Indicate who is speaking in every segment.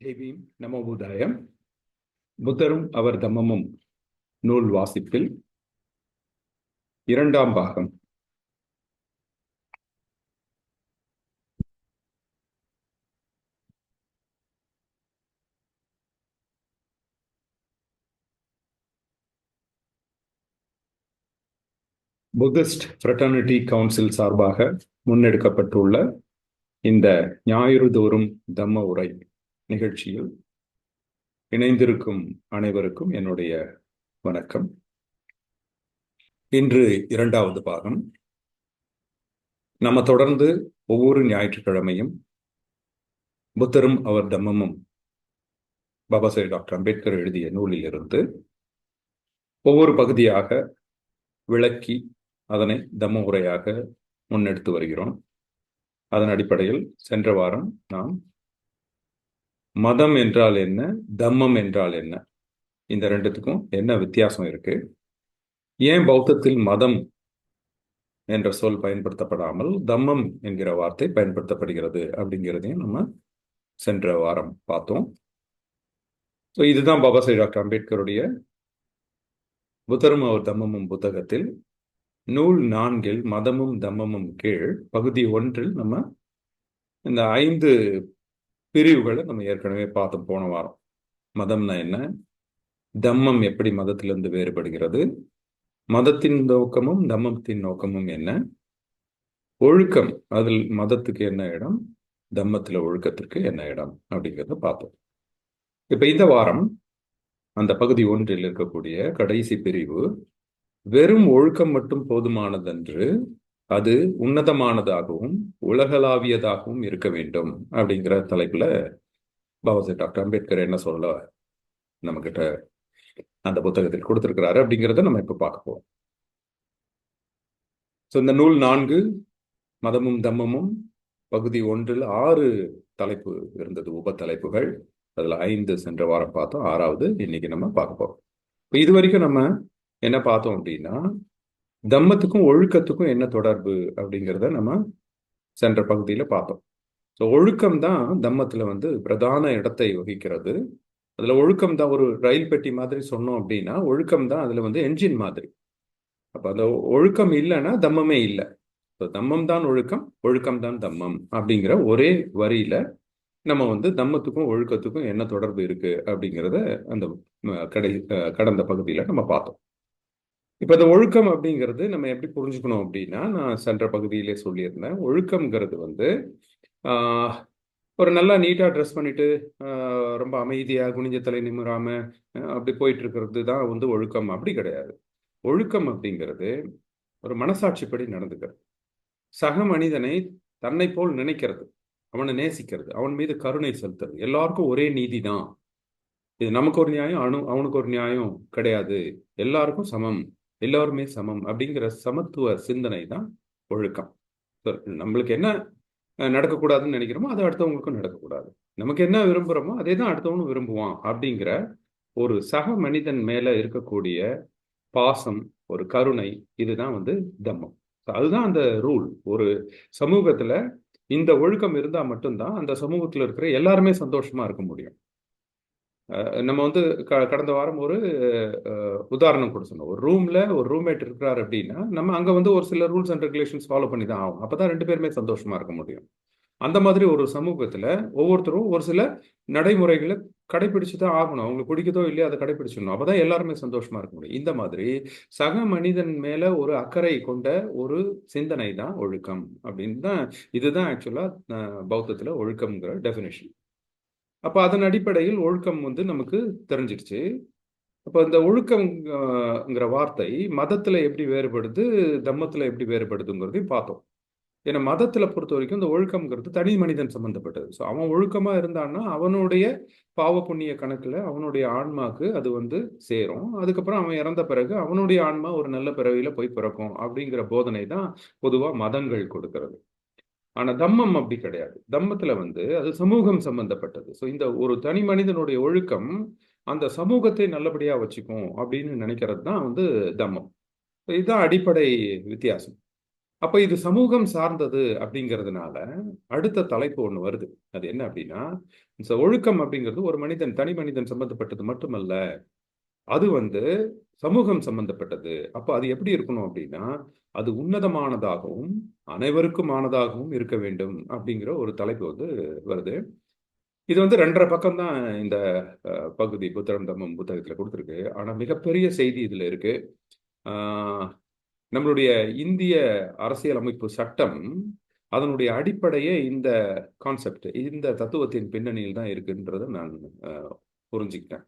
Speaker 1: தேவீம் நமோ புத்தாய. புத்தரும் அவர் தம்மமும் நூல் வாசிப்பில் இரண்டாம் பாகம். புத்திஸ்ட் ஃப்ரெட்டர்னிட்டி கவுன்சில் சார்பாக முன்னெடுக்கப்பட்டுள்ள இந்த ஞாயிறு தோறும் தம்ம உரை நிகழ்ச்சியில் இணைந்திருக்கும் அனைவருக்கும் என்னுடைய வணக்கம். இன்று இரண்டாவது பாகம். நம்ம தொடர்ந்து ஒவ்வொரு ஞாயிற்றுக்கிழமையும் புத்தரும் அவர் தம்மமும் பாபா சாஹேப் டாக்டர் அம்பேத்கர் எழுதிய நூலிலிருந்து ஒவ்வொரு பகுதியாக விளக்கி அதனை தம்ம உரையாக முன்னெடுத்து வருகிறோம். அதன் அடிப்படையில் சென்ற வாரம் நாம் மதம் என்றால் என்ன, தம்மம் என்றால் என்ன, இந்த ரெண்டுத்துக்கும் என்ன வித்தியாசம் இருக்கு, ஏன் பௌத்தத்தில் மதம் என்ற சொல் பயன்படுத்தப்படாமல் தம்மம் என்கிற வார்த்தை பயன்படுத்தப்படுகிறது அப்படிங்கிறதையும் நம்ம சென்ற வாரம் பார்த்தோம். இதுதான் பாபா சாஹேப் டாக்டர் அம்பேத்கருடைய புத்தரும் அவர் தம்மமும் புத்தகத்தில் நூல் 4 மதமும் தம்மமும் கீழ் பகுதி 1 நம்ம இந்த 5 பிரிவுகளை நம்ம ஏற்கனவே பார்த்தோம் போன வாரம். மதம்னா என்ன, தம்மம் எப்படி மதத்திலிருந்து வேறுபடுகிறது, மதத்தின் நோக்கமும் தம்மத்தின் நோக்கமும் என்ன, ஒழுக்கம் அதில் மதத்துக்கு என்ன இடம், தம்மத்தில் ஒழுக்கத்திற்கு என்ன இடம் அப்படிங்கிறத பார்த்தோம். இப்ப இந்த வாரம் அந்த பகுதி 1 இருக்கக்கூடிய கடைசி பிரிவு வெறும் ஒழுக்கம் மட்டும் போதுமானதன்று, அது உன்னதமானதாகவும் உலகளாவியதாகவும் இருக்க வேண்டும் அப்படிங்கிற தலைப்புல பாபா சாஹேப் டாக்டர் அம்பேத்கர் என்ன சொல்ல நம்ம கிட்ட அந்த புத்தகத்தில் கொடுத்திருக்கிறாரு அப்படிங்கிறத நம்ம இப்ப பார்க்க போறோம். இந்த நூல் 4 மதமும் தம்மமும் பகுதி 1 6 தலைப்பு இருந்தது, உப தலைப்புகள். அதுல 5 சென்ற வாரம் பார்த்தோம், 6வது இன்னைக்கு நம்ம பார்க்க போறோம். இப்போ இது வரைக்கும் நம்ம என்ன பார்த்தோம் அப்படின்னா, தம்மத்துக்கும் ஒழுக்கத்துக்கும் என்ன தொடர்பு அப்படிங்கிறத நம்ம சென்ற பகுதியில பார்த்தோம். ஸோ ஒழுக்கம் தான் தம்மத்துல பிரதான இடத்தை வகிக்கிறது. அதுல ஒழுக்கம் தான் ஒரு ரயில் பெட்டி மாதிரி சொன்னோம் அப்படின்னா, ஒழுக்கம் தான் அதுல என்ஜின் மாதிரி. அப்ப அந்த ஒழுக்கம் இல்லைன்னா தம்மமே இல்லை. தம்மம் தான் ஒழுக்கம், ஒழுக்கம் தான் தம்மம் அப்படிங்கிற ஒரே வரியில நம்ம தம்மத்துக்கும் ஒழுக்கத்துக்கும் என்ன தொடர்பு இருக்கு அப்படிங்கிறத அந்த கடந்த பகுதியில நம்ம பார்த்தோம். இப்ப இந்த ஒழுக்கம் அப்படிங்கிறது நம்ம எப்படி புரிஞ்சுக்கணும் அப்படின்னா, நான் சென்ற பகுதியிலே சொல்லியிருந்தேன், ஒழுக்கம்ங்கிறது ஒரு நல்லா நீட்டா ட்ரெஸ் பண்ணிட்டு ரொம்ப அமைதியா குனிஞ்ச தலை நிமிராம அப்படி போயிட்டு இருக்கிறது தான் ஒழுக்கம். அப்படி கிடையாது. ஒழுக்கம் அப்படிங்கிறது ஒரு மனசாட்சிப்படி நடந்துக்கிறது, சக மனிதனை தன்னை போல் நினைக்கிறது, அவனை நேசிக்கிறது, அவன் மீது கருணை செலுத்துறது. எல்லாருக்கும் ஒரே நீதி தான், இது நமக்கு ஒரு நியாயம் அவனுக்கு ஒரு நியாயம் கிடையாது, எல்லாருக்கும் சமம், எல்லாருமே சமம் அப்படிங்கிற சமத்துவ சிந்தனை தான் ஒழுக்கம். நம்மளுக்கு என்ன நடக்கக்கூடாதுன்னு நினைக்கிறோமோ அது அடுத்தவங்களுக்கும் நடக்கக்கூடாது, நமக்கு என்ன விரும்புகிறோமோ அதே தான் அடுத்தவனும் விரும்புவான் அப்படிங்கிற ஒரு சக மனிதன் மேல இருக்கக்கூடிய பாசம், ஒரு கருணை, இதுதான் தம்மம். அதுதான் அந்த ரூல். ஒரு சமூகத்துல இந்த ஒழுக்கம் இருந்தா மட்டும்தான் அந்த சமூகத்துல இருக்கிற எல்லாருமே சந்தோஷமா இருக்க முடியும். நம்ம கடந்த வாரம் ஒரு உதாரணம் கூட சொன்னோம். ஒரு ரூம்ல ஒரு ரூம்மேட் இருக்கிறார் அப்படின்னா நம்ம அங்க ஒரு சில ரூல்ஸ் அண்ட் ரெகுலேஷன்ஸ் ஃபாலோ பண்ணி தான் ஆகும், அப்பதான் 2 பேருமே சந்தோஷமா இருக்க முடியும். அந்த மாதிரி ஒரு சமூகத்துல ஒவ்வொருத்தரும் ஒரு சில நடைமுறைகளை கடைபிடிச்சு தான் ஆகணும். அவங்களுக்கு பிடிக்கதோ இல்லையோ அதை கடைபிடிச்சிடணும், அப்பதான் எல்லாருமே சந்தோஷமா இருக்க முடியும். இந்த மாதிரி சக மனிதன் மேல ஒரு அக்கறை கொண்ட ஒரு சிந்தனை தான் ஒழுக்கம் அப்படின்னு தான். இதுதான் ஆக்சுவலா பௌத்தத்துல ஒழுக்கம்ங்கிற டெஃபினேஷன். அப்ப அதன் அடிப்படையில் ஒழுக்கம் நமக்கு தெரிஞ்சிடுச்சு. அப்ப இந்த ஒழுக்கம்ங்கிற வார்த்தை மதத்துல எப்படி வேறுபடுது, தம்மத்துல எப்படி வேறுபடுதுங்கிறதையும் பார்த்தோம். ஏன்னா மதத்துல பொறுத்த வரைக்கும் இந்த ஒழுக்கம்ங்கிறது தனி மனிதன் சம்பந்தப்பட்டது. ஸோ அவன் ஒழுக்கமா இருந்தான்னா அவனுடைய பாவ புண்ணிய கணக்குல அவனுடைய ஆன்மாக்கு அது சேரும். அதுக்கப்புறம் அவன் இறந்த பிறகு அவனுடைய ஆன்மா ஒரு நல்ல பிறவியில போய் பிறக்கும் அப்படிங்கிற போதனை தான் பொதுவா மதங்கள் கொடுக்கிறது. ஆனா தம்மம் அப்படி கிடையாது. தம்மத்துல அது சமூகம் சம்பந்தப்பட்டது. ஸோ இந்த ஒரு தனி மனிதனுடைய ஒழுக்கம் அந்த சமூகத்தை நல்லபடியா வச்சுக்கும் அப்படின்னு நினைக்கிறது தான் தம்மம். இதுதான் அடிப்படை வித்தியாசம். அப்ப இது சமூகம் சார்ந்தது அப்படிங்கிறதுனால அடுத்த தலைப்பு ஒண்ணு வருது. அது என்ன அப்படின்னா, இந்த ஒழுக்கம் அப்படிங்கிறது ஒரு மனிதன் தனி மனிதன் சம்பந்தப்பட்டது மட்டுமல்ல. அது வந்து சமூகம் சம்பந்தப்பட்டது. அப்ப அது எப்படி இருக்கணும் அப்படின்னா, அது உன்னதமானதாகவும், அனைவருக்குமானதாகவும் இருக்க வேண்டும் அப்படிங்கிற ஒரு தலைப்பு வந்து வருது. இது வந்து 2 1/2 பக்கம் தான் இந்த பகுதி புத்தரம் தம்மம் புத்தகத்துல குடுத்திருக்கு. ஆனா மிகப்பெரிய செய்தி இதுல இருக்கு. ஆ நம்மளுடைய இந்திய அரசியலமைப்பு சட்டம், அதனுடைய அடிப்படையே இந்த கான்செப்ட், இந்த தத்துவத்தின் பின்னணியில் தான் இருக்குன்றத நான் அ புரிஞ்சுக்கிட்டேன்.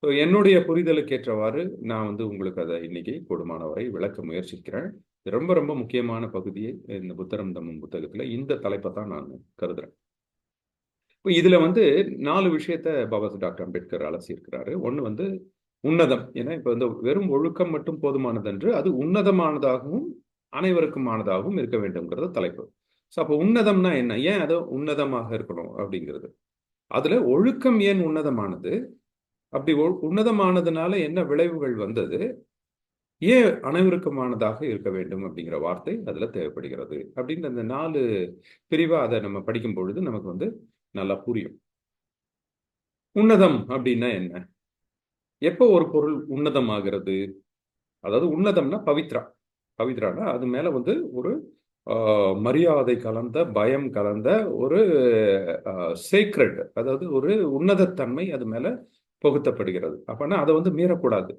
Speaker 1: ஸோ என்னுடைய புரிதலுக்கு ஏற்றவாறு நான் வந்து உங்களுக்கு அத இன்னைக்கு கூடுமான வரை விளக்க முயற்சிக்கிறேன். இது ரொம்ப ரொம்ப முக்கியமான பகுதி இந்த புத்தரம் தம்மம் புத்தகத்துல இந்த தலைப்ப தான் நான் கருதுறேன். இப்ப இதுல வந்து 4 விஷயத்த டாக்டர் அம்பேத்கர் அலசியிருக்கிறாரு. ஒண்ணு வந்து உன்னதம். ஏன்னா இப்ப வந்து வெறும் ஒழுக்கம் மட்டும் போதுமானதன்று. அது உன்னதமானதாகவும், அனைவருக்குமானதாகவும் இருக்க வேண்டும்ங்கிறது தலைப்பு. ஸோ அப்ப உன்னதம்னா என்ன? ஏன் அது உன்னதமாக இருக்கணும் அப்படிங்கிறது. அதுல ஒழுக்கம் ஏன் உன்னதமானது? அப்படி உன்னதமானதுனால என்ன விளைவுகள் வந்தது? ஏன் அனைவருக்குமானதாக இருக்க வேண்டும் அப்படிங்கிற வார்த்தை அதுல தேவைப்படுகிறது. அப்படின்னு அந்த 4 பிரிவா அத நம்ம படிக்கும் பொழுது நமக்கு வந்து நல்லா புரியும். உன்னதம் அப்படின்னா என்ன? எப்போ ஒரு பொருள் உன்னதமாகிறது? அதாவது உன்னதம்னா பவித்ரா. பவித்ரான்னா அது மேல வந்து ஒரு ஆ, மரியாதை கலந்த, பயம் கலந்த ஒரு சேக்ரெட், அதாவது ஒரு உன்னதத்தன்மை அது மேல புகுத்தப்படுகிறது. அப்பனா அதை வந்து மீறக்கூடாது.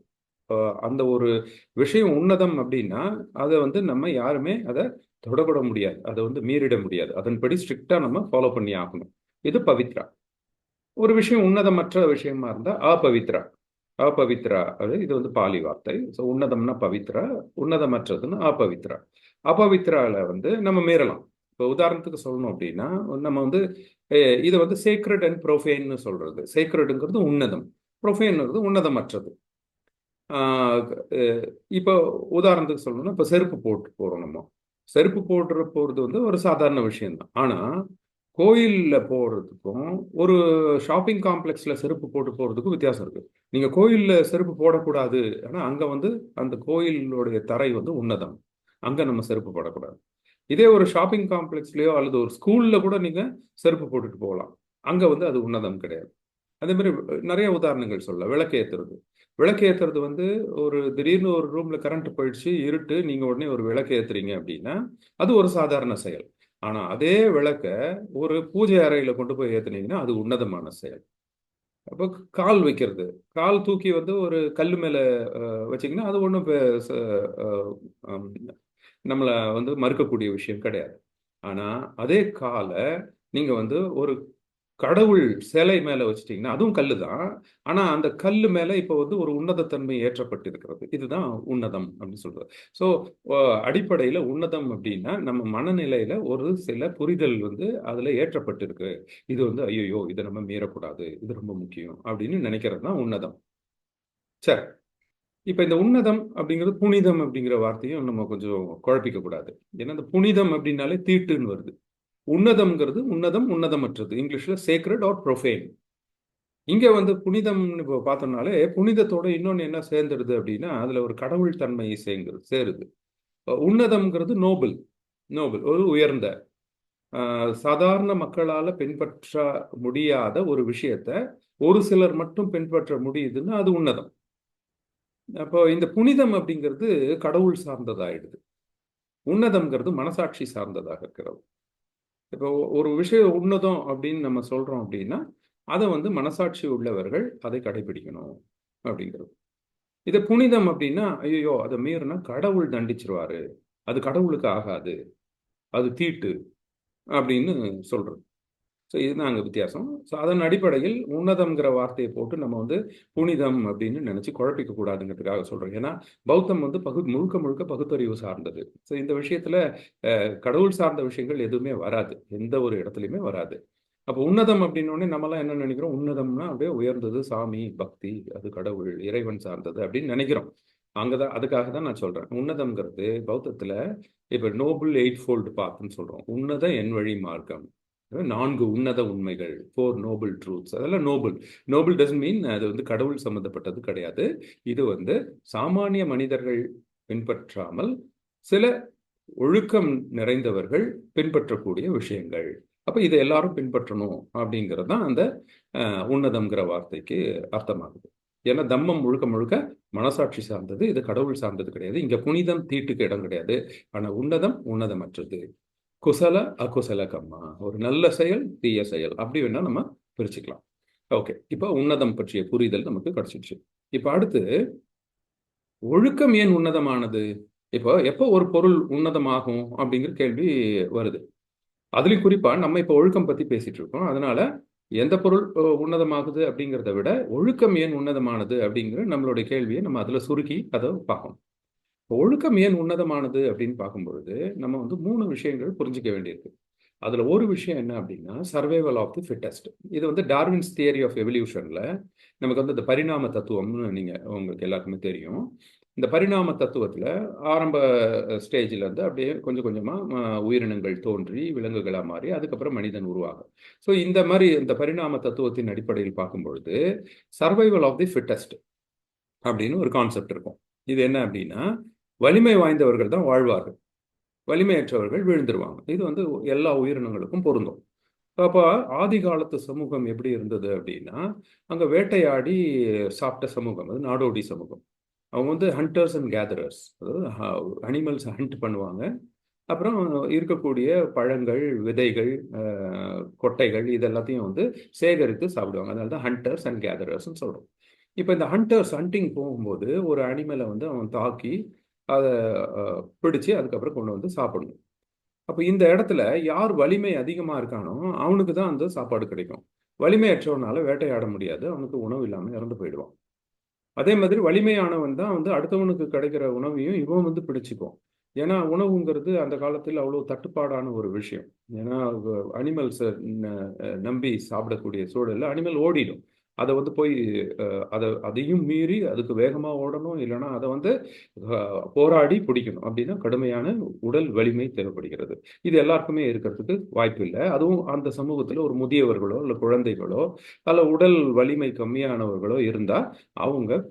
Speaker 1: அந்த ஒரு விஷயம் உன்னதம் அப்படின்னா, அதை வந்து நம்ம யாருமே அதை தொடக்கூட முடியாது. அதை வந்து மீறிட முடியாது. அதன்படி ஸ்ட்ரிக்டா நம்ம ஃபாலோ பண்ணி ஆகணும். இது பவித்ரா. ஒரு விஷயம் உன்னதமற்ற விஷயமா இருந்தா அபவித்ரா. அபவித்ரா அது இது வந்து பாலி வார்த்தை. ஸோ உன்னதம்னா பவித்ரா, உன்னதமற்றதுன்னு அபவித்ரா. அபவித்ரால வந்து நம்ம மீறலாம். இப்போ உதாரணத்துக்கு சொல்லணும் அப்படின்னா, நம்ம வந்து இதை வந்து சேக்ரெட் அண்ட் ப்ரொஃபேன்னு சொல்றது. சேக்ரெட்டுங்கிறது உன்னதம், ப்ரொஃபேன்ங்கிறது உன்னதமற்றது. ஆஹ் இப்போ உதாரணத்துக்கு சொல்லணும்னா, இப்போ செருப்பு போட்டு போறோம் நம்ம. செருப்பு போடுற போறது வந்து ஒரு சாதாரண விஷயம்தான். ஆனா கோயில்ல போறதுக்கும் ஒரு ஷாப்பிங் காம்ப்ளெக்ஸ்ல செருப்பு போட்டு போறதுக்கும் வித்தியாசம் இருக்கு. நீங்க கோயில்ல செருப்பு போடக்கூடாது. ஆனா அங்க வந்து அந்த கோயிலுடைய தரை வந்து உன்னதம். அங்க நம்ம செருப்பு போடக்கூடாது. இதே ஒரு ஷாப்பிங் காம்ப்ளெக்ஸ்லயோ அல்லது ஒரு ஸ்கூல்ல கூட நீங்க செருப்பு போட்டுட்டு போகலாம். அங்க வந்து அது உன்னதம் கிடையாது. அதே மாதிரி நிறைய உதாரணங்கள் சொல்லலாம். விளக்கு ஏத்துறது. விளக்கு ஏத்துறது வந்து ஒரு திடீர்னு ஒரு ரூம்ல கரண்ட் போயிடுச்சு, இருட்டு, நீங்க உடனே ஒரு விளக்கு ஏத்துறீங்க அப்படின்னா, அது ஒரு சாதாரண செயல். ஆனா அதே விளக்க ஒரு பூஜை அறையில கொண்டு போய் ஏத்துனீங்கன்னா, அது உன்னதமான செயல். அப்போ கால் வைக்கிறது. கால் தூக்கி வந்து ஒரு கல்லு மேல வச்சீங்கன்னா, அது ஒண்ணும் அ அம் நம்மள வந்து மறுக்கக்கூடிய விஷயம் கிடையாது. ஆனா, அதே கால நீங்க வந்து ஒரு கடவுள் சிலை மேல வச்சுட்டீங்கன்னா, அதுவும் கல்லு தான். ஆனா, அந்த கல்லு மேல இப்ப வந்து ஒரு உன்னதத்தன்மை ஏற்றப்பட்டிருக்கிறது. இதுதான் உன்னதம் அப்படின்னு சொல்றது. ஸோ, அ அடிப்படையில உன்னதம் அப்படின்னா, நம்ம மனநிலையில ஒரு சில புரிதல் வந்து அதுல ஏற்றப்பட்டிருக்கு. இது வந்து ஐய்யயோ! இத நம்ம மீறக்கூடாது. இது ரொம்ப முக்கியம் அப்படின்னு நினைக்கிறது தான் உன்னதம். சரி. இப்ப இந்த உன்னதம் அப்படிங்கிறது, புனிதம் அப்படிங்கிற வார்த்தையும் நம்ம கொஞ்சம் குழப்பிக்க கூடாது. ஏன்னா, இந்த புனிதம் அப்படின்னாலே தீட்டுன்னு வருது. உன்னதம்ங்கிறது உன்னதம், உன்னதமற்றது. இங்கிலீஷ்ல சேக்ரெட் ஆர் ப்ரொஃபேன். இங்க வந்து புனிதம்னு இப்போ பார்த்தோம்னாலே, புனிதத்தோட இன்னொன்னு என்ன சேர்ந்துடுது அப்படின்னா, அதுல ஒரு கடவுள் தன்மை சேருது. உன்னதம்ங்கிறது நோபல். நோபல் ஒரு உயர்ந்த, சாதாரண மக்களால பின்பற்ற முடியாத ஒரு விஷயத்த ஒரு சிலர் மட்டும் பின்பற்ற முடியுதுன்னா அது உன்னதம். அப்போ இந்த புனிதம் அப்படிங்கிறது கடவுள் சார்ந்ததாயிடுது. உன்னதம்ங்கிறது மனசாட்சி சார்ந்ததாக இருக்கிறது. இப்போ ஒரு விஷயம் உன்னதம் அப்படின்னு நம்ம சொல்றோம் அப்படின்னா, அதை வந்து மனசாட்சி உள்ளவர்கள் அதை கடைபிடிக்கணும் அப்படிங்கிறது. இது புனிதம் அப்படின்னா, ஐயையோ! அத மீறினா கடவுள் தண்டிச்சுருவாரு. அது கடவுளுக்கு ஆகாது. அது தீட்டு அப்படின்னு சொல்றது. ஸோ இதுதான் அங்க வித்தியாசம். ஸோ அதன் அடிப்படையில் உன்னதம்ங்கிற வார்த்தைய போட்டு நம்ம வந்து புனிதம் அப்படின்னு நெனச்சு குழப்பிக்க கூடாதுங்கிறதுக்காக சொல்றேன். ஏன்னா, பௌத்தம் வந்து முழுக்க முழுக்க பகுத்தறிவு சார்ந்தது. ஸோ இந்த விஷயத்துல கடவுள் சார்ந்த விஷயங்கள் எதுவுமே வராது. எந்த ஒரு இடத்துலயுமே வராது. அப்போ உன்னதம் அப்படின்னோனே நம்மலாம் என்ன நெனைக்கிறோம்? உன்னதம்னா அப்படியே உயர்ந்தது, சாமி, பக்தி, அது கடவுள், இறைவன் சார்ந்தது அப்படின்னு நெனைக்கிறோம். அங்க தான் அதுக்காக தான் நான் சொல்றேன். உன்னதம்ங்கிறது பௌத்தத்துல இப்ப நோபல் எய்ட் ஃபோல்ட் பாத்ன்னு சொல்றோம். உன்னத எண்வழி மார்க்கம். 4 உன்னத உண்மைகள், 4 நோபல் ட்ரூத்ஸ். அதெல்லாம் நோபல். நோபல் டசன்ட் மீன் அது வந்து கடவுள் சம்மந்தப்பட்டது கிடையாது. இது வந்து சாமானிய மனிதர்கள் பின்பற்றாமல் சில ஒழுக்கம் நிறைந்தவர்கள் பின்பற்றக்கூடிய விஷயங்கள். அப்ப இதை எல்லாரும் பின்பற்றணும் அப்படிங்கிறது தான் அந்த உன்னதம்ங்கிற வார்த்தைக்கு அர்த்தமாகுது. ஏன்னா தம்மம் முழுக்க முழுக்க மனசாட்சி சார்ந்தது, இது கடவுள் சார்ந்தது கிடையாது. இங்க புனிதம் தீட்டுக்கு இடம் கிடையாது. ஆனா உன்னதம் உன்னதமற்றது. குசல அகுசல கம்மா, ஒரு நல்ல செயல் தீய செயல் அப்படி வேணா நம்ம பிரிச்சுக்கலாம். ஓகே, இப்போ உன்னதம் பற்றிய புரிதல் நமக்கு கிடைச்சிடுச்சு. இப்போ அடுத்து ஒழுக்கம் ஏன் உன்னதமானது? இப்போ எப்போ ஒரு பொருள் உன்னதமாகும் அப்படிங்கிற கேள்வி வருது. அதுலயும் குறிப்பா நம்ம இப்போ ஒழுக்கம் பத்தி பேசிட்டு இருக்கோம். அதனால எந்த பொருள் உன்னதமாகுது அப்படிங்கிறத விட ஒழுக்கம் ஏன் உன்னதமானது அப்படிங்கிற நம்மளுடைய கேள்வியை நம்ம அதுல சுருக்கி அதை பார்க்கணும். ஒழுக்கம் ஏன் உன்னதமானது அப்படின்னு பார்க்கும் பொழுது நம்ம வந்து 3 விஷயங்கள் புரிஞ்சுக்க வேண்டியிருக்கு. அதுல ஒரு விஷயம் என்ன அப்படின்னா சர்வைவல் ஆஃப் தி ஃபிட்டஸ்ட். இது வந்து டார்வின்ஸ் தியரி ஆஃப் எவல்யூஷன்ல நமக்கு வந்து இந்த பரிணாம தத்துவம்னு உங்களுக்கு எல்லாருக்குமே தெரியும். இந்த பரிணாம தத்துவத்துல ஆரம்ப ஸ்டேஜ்ல இருந்து அப்படியே கொஞ்சம் கொஞ்சமா உயிரினங்கள் தோன்றி விலங்குகளா மாறி அதுக்கப்புறம் மனிதன் உருவாகும். ஸோ இந்த மாதிரி இந்த பரிணாம தத்துவத்தின் அடிப்படையில் பார்க்கும் பொழுது சர்வைவல் ஆஃப் தி ஃபிட்டஸ்ட் அப்படின்னு ஒரு கான்செப்ட் இருக்கும். இது என்ன அப்படின்னா வலிமை வாய்ந்தவர்கள் தான் வாழ்வார்கள், வலிமையற்றவர்கள் விழுந்துருவாங்க. இது வந்து எல்லா உயிரினங்களுக்கும் பொருந்தும். அப்போ ஆதி காலத்து சமூகம் எப்படி இருந்தது அப்படின்னா அங்க வேட்டையாடி சாப்பிட்ட சமூகம், அது நாடோடி சமூகம். அவங்க வந்து ஹண்டர்ஸ் அண்ட் கேதரர்ஸ், அதாவது அனிமல்ஸ் ஹண்ட் பண்ணுவாங்க. அப்புறம் இருக்கக்கூடிய பழங்கள், விதைகள், கொட்டைகள் இது எல்லாத்தையும் வந்து சேகரித்து சாப்பிடுவாங்க. அதனால தான் ஹண்டர்ஸ் அண்ட் கேதரர்ஸ்ன்னு சொல்றோம். இப்போ இந்த ஹண்டர்ஸ் ஹண்டிங் போகும்போது ஒரு அனிமலை வந்து அவன் தாக்கி அதை பிடிச்சு அதுக்கப்புறம் கொண்டு வந்து சாப்பிடணும். அப்போ இந்த இடத்துல யார் வலிமை அதிகமாக இருக்கானோ அவனுக்கு தான் அந்த சாப்பாடு கிடைக்கும். வலிமையற்றவனால வேட்டையாட முடியாது, அவனுக்கு உணவு இல்லாமல் இறந்து போயிடுவான். அதே மாதிரி வலிமையானவன் தான் வந்து அடுத்தவனுக்கு கிடைக்கிற உணவையும் இவன் வந்து பிடிச்சிக்கும். ஏன்னா உணவுங்கிறது அந்த காலத்தில் அவ்வளோ தட்டுப்பாடான ஒரு விஷயம். ஏன்னா அனிமல்ஸை நம்பி சாப்பிடக்கூடிய சூழலில் அனிமல் ஓடிடும். அதை வந்து போய் அதையும் மீறி அதுக்கு வேகமாக ஓடணும், இல்லைன்னா அதை வந்து போராடி பிடிக்கணும். அப்படின்னா கடுமையான உடல் வலிமை தேவைப்படுகிறது. இது எல்லாருக்குமே இருக்கிறதுக்கு வாய்ப்பு இல்லை. அதுவும் அந்த சமூகத்தில் ஒரு முதியவர்களோ இல்லை குழந்தைகளோ அல்ல உடல் வலிமை கம்மியானவர்களோ இருந்தால் அவங்க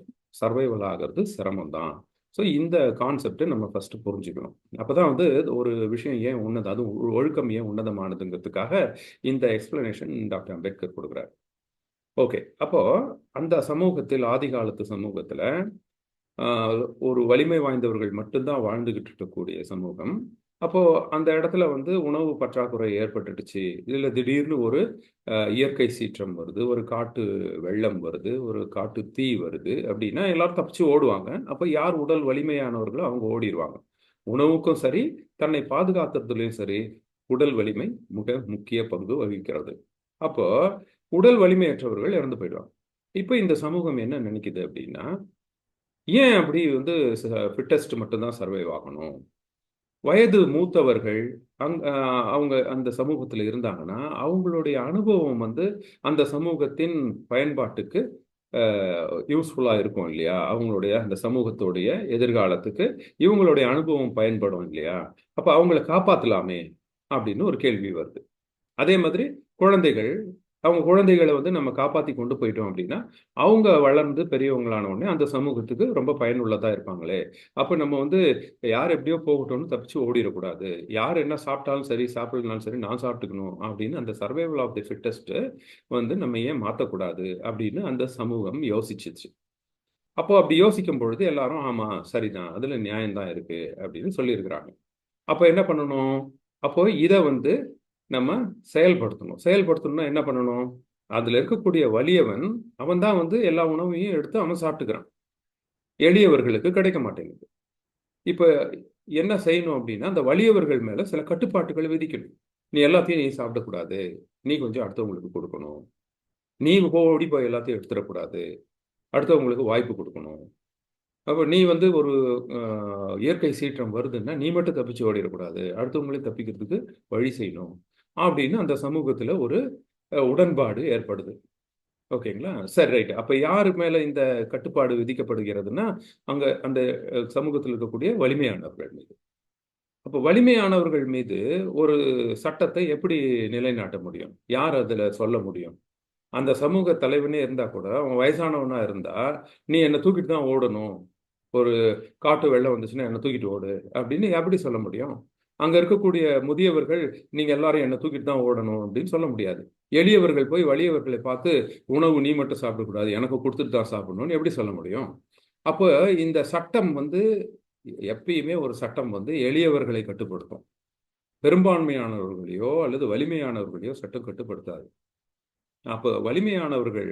Speaker 1: சர்வைவல் ஆகிறது சிரமம் தான். ஸோ இந்த கான்செப்டை நம்ம ஃபர்ஸ்ட் புரிஞ்சுக்கணும். அப்பதான் வந்து ஒரு விஷயம் ஏன் உன்னதம், அதுவும் ஒழுக்கம் ஏன் உன்னதமானதுங்கிறதுக்காக இந்த எக்ஸ்பிளனேஷன் டாக்டர் அம்பேத்கர் கொடுக்குறாரு. ஓகே, அப்போ அந்த சமூகத்தில் ஆதி காலத்து சமூகத்துல ஒரு வலிமை வாய்ந்தவர்கள் மட்டும்தான் வாழ்ந்துகிட்டு இருக்கக்கூடிய சமூகம். அப்போ அந்த இடத்துல வந்து உணவு பற்றாக்குறை ஏற்பட்டுடுச்சு, இதுல திடீர்னு ஒரு இயற்கை சீற்றம் வருது, ஒரு காட்டு வெள்ளம் வருது, ஒரு காட்டு தீ வருது அப்படின்னா எல்லாரும் தப்பிச்சு ஓடுவாங்க. அப்போ யார் உடல் வலிமையானவர்களோ அவங்க ஓடிடுவாங்க. உணவுக்கும் சரி, தன்னை பாதுகாத்துறதுலயும் சரி, உடல் வலிமை மிக முக்கிய பங்கு வகிக்கிறது. அப்போ உடல் வலிமையற்றவர்கள் இறந்து போயிடுவாங்க. இப்போ இந்த சமூகம் என்ன நினைக்குது அப்படின்னா ஏன் அப்படி வந்து ஃபிட்டஸ்ட் மட்டும்தான் சர்வைவ் ஆகணும்? வயது மூத்தவர்கள் அவங்க அந்த சமூகத்தில் இருந்தாங்கன்னா அவங்களுடைய அனுபவம் வந்து அந்த சமூகத்தின் பயன்பாட்டுக்கு யூஸ்ஃபுல்லாக இருக்கும் இல்லையா? அவங்களுடைய அந்த சமூகத்துடைய எதிர்காலத்துக்கு இவங்களுடைய அனுபவம் பயன்படும் இல்லையா? அப்போ அவங்கள காப்பாற்றலாமே அப்படின்னு ஒரு கேள்வி வருது. அதே மாதிரி குழந்தைகள், அவங்க குழந்தைகளை வந்து நம்ம காப்பாற்றி கொண்டு போயிட்டோம் அப்படின்னா அவங்க வளர்ந்து பெரியவங்களான உடனே அந்த சமூகத்துக்கு ரொம்ப பயனுள்ளதா இருப்பாங்களே. அப்போ நம்ம வந்து யார் எப்படியோ போகட்டும்னு தப்பிச்சு ஓடிடக்கூடாது. யார் என்ன சாப்பிட்டாலும் சரி சாப்பிடலனாலும் சரி நான் சாப்பிட்டுக்கணும் அப்படின்னு அந்த சர்வைவல் ஆஃப் தி ஃபிட்டஸ்ட் வந்து நம்ம ஏன் மாற்றக்கூடாது அப்படின்னு அந்த சமூகம் யோசிச்சிச்சு. அப்போ அப்படி யோசிக்கும் பொழுது எல்லாரும் ஆமா சரிதான், அதுல நியாயம்தான் இருக்கு அப்படின்னு சொல்லியிருக்கிறாங்க. அப்போ என்ன பண்ணணும்? அப்போ இதை வந்து நம்ம செயல்படுத்தணும். செயல்படுத்தணும்னா என்ன பண்ணணும்? அதுல இருக்கக்கூடிய வலியவன் அவன் தான் வந்து எல்லா உணவையும் எடுத்து அவன் சாப்பிட்டுக்கிறான். எளியவர்களுக்கு கிடைக்க மாட்டேங்குது. இப்ப என்ன செய்யணும் அப்படின்னா அந்த வலியவர்கள் மேல சில கட்டுப்பாட்டுகளை விதிக்கணும். நீ எல்லாத்தையும் நீ சாப்பிடக்கூடாது, நீ கொஞ்சம் அடுத்தவங்களுக்கு கொடுக்கணும், நீ ஓடி போய் எல்லாத்தையும் எடுத்துடக்கூடாது, அடுத்தவங்களுக்கு வாய்ப்பு கொடுக்கணும். அப்போ நீ வந்து ஒரு இயற்கை சீற்றம் வருதுன்னா நீ மட்டும் தப்பிச்சு ஓடிடக்கூடாது, அடுத்தவங்களையும் தப்பிக்கிறதுக்கு வழி செய்யணும் அப்படின்னு அந்த சமூகத்துல ஒரு உடன்பாடு ஏற்படுது. ஓகேங்களா? சரி, ரைட். அப்ப யாரு மேல இந்த கட்டுப்பாடு விதிக்கப்படுகிறதுன்னா அங்க அந்த சமூகத்தில் இருக்கக்கூடிய வலிமையானவர்கள் மீது. அப்ப வலிமையானவர்கள் மீது ஒரு சட்டத்தை எப்படி நிலைநாட்ட முடியும்? யார் அதுல சொல்ல முடியும்? அந்த சமூக தலைவனே இருந்தா கூட அவன் வயசானவனா இருந்தா நீ என்னை தூக்கிட்டு தான் ஓடணும், ஒரு காட்டு வெள்ளம் வந்துச்சுன்னா என்னை தூக்கிட்டு ஓடு அப்படின்னு எப்படி சொல்ல முடியும்? அங்க இருக்கக்கூடிய முதியவர்கள் நீங்க எல்லாரும் என்னை தூக்கிட்டு தான் ஓடணும் அப்படின்னு சொல்ல முடியாது. எளியவர்கள் போய் வலியவர்களை பார்த்து உணவு நீ மட்டும் சாப்பிடக்கூடாது, எனக்கு கொடுத்துட்டு தான் சாப்பிடணும்னு எப்படி சொல்ல முடியும்? அப்போ இந்த சட்டம் வந்து எப்பயுமே ஒரு சட்டம் வந்து எளியவர்களை கட்டுப்படுத்தும். பெரும்பான்மையானவர்களையோ அல்லது வலிமையானவர்களையோ சட்டம் கட்டுப்படுத்தாது. அப்போ வலிமையானவர்கள்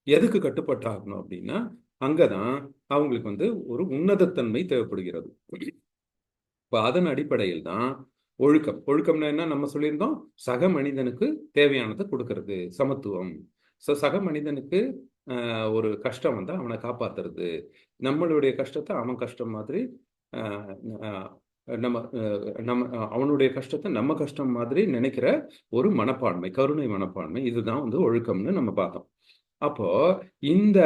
Speaker 1: எதுக்கு கட்டுப்பட்டாகணும் அப்படின்னா, அங்கதான் அவங்களுக்கு வந்து ஒரு உன்னதத்தன்மை தேவைப்படுகிறது. இப்போ அதன் அடிப்படையில் தான் ஒழுக்கம். ஒழுக்கம்னா என்ன? நம்ம சொல்லியிருந்தோம், சக மனிதனுக்கு தேவையானதை கொடுக்கறது, சமத்துவம். சக மனிதனுக்கு ஒரு கஷ்டம் வந்தா அவனை காப்பாத்துறது, நம்மளுடைய கஷ்டத்தை அவன் கஷ்டம் மாதிரி அஹ், அஹ், நம்ம நம்ம அவனுடைய கஷ்டத்தை நம்ம கஷ்டம் மாதிரி நினைக்கிற ஒரு மனப்பான்மை, கருணை மனப்பான்மை, இதுதான் வந்து ஒழுக்கம்னு நம்ம பார்த்தோம். அப்போ இந்த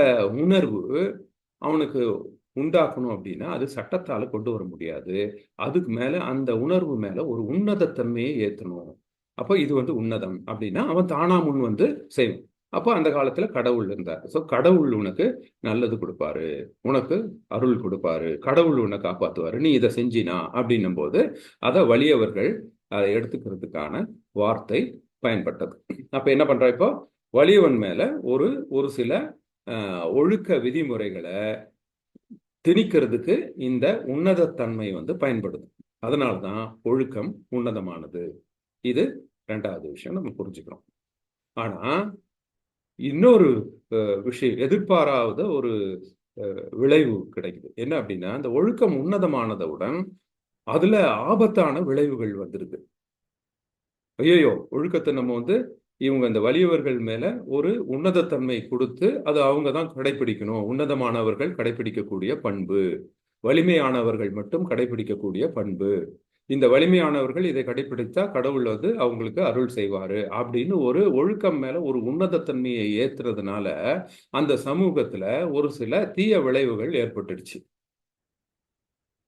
Speaker 1: உணர்வு அவனுக்கு உண்டாக்கணும் அப்படின்னா அது சட்டத்தால கொண்டு வர முடியாது. அதுக்கு மேல அந்த உணர்வு மேல ஒரு உன்னதத்தன்மையை ஏத்தணும். அப்போ இது வந்து உன்னதம் அப்படின்னா அவன் தானா முன் வந்து செய்வான். அப்போ அந்த காலத்துல கடவுள் இருந்தார். ஸோ கடவுள் உனக்கு நல்லது கொடுப்பாரு, உனக்கு அருள் கொடுப்பாரு, கடவுள் உன்னை காப்பாத்துவாரு, நீ இதை செஞ்சினா அப்படின்னும் போது அதை வலியவர்கள் அதை எடுத்துக்கிறதுக்கான வார்த்தை பயன்பட்டது. அப்ப என்ன பண்ற இப்போ வலியவன் மேல ஒரு ஒரு சில ஒழுக்க விதிமுறைகளை திணிக்கிறதுக்கு இந்த உன்னதத்தன்மை வந்து பயன்படுது. அதனால்தான் ஒழுக்கம் உன்னதமானது. இது ரெண்டாவது விஷயம் நம்ம புரிஞ்சுக்கிறோம். ஆனா இன்னொரு விஷயம், எதிர்பாராத ஒரு விளைவு கிடைக்குது. என்ன அப்படின்னா, அந்த ஒழுக்கம் உன்னதமானதுடன் அதுல ஆபத்தான விளைவுகள் வந்துருது. ஐயோ, ஒழுக்கத்தை நம்ம வந்து இவங்க இந்த வலியவர்கள் மேல ஒரு உன்னதத்தன்மை கொடுத்து அது அவங்க தான் கடைபிடிக்கணும், உன்னதமானவர்கள் கடைபிடிக்கக்கூடிய பண்பு, வலிமையானவர்கள் மட்டும் கடைபிடிக்கக்கூடிய பண்பு, இந்த வலிமையானவர்கள் இதை கடைபிடித்தா கடவுள் வந்து அவங்களுக்கு அருள் செய்வாரு அப்படின்னு ஒரு ஒழுக்கம் மேல ஒரு உன்னதத்தன்மையை ஏத்துறதுனால அந்த சமூகத்துல ஒரு சில தீய விளைவுகள் ஏற்பட்டுடுச்சு.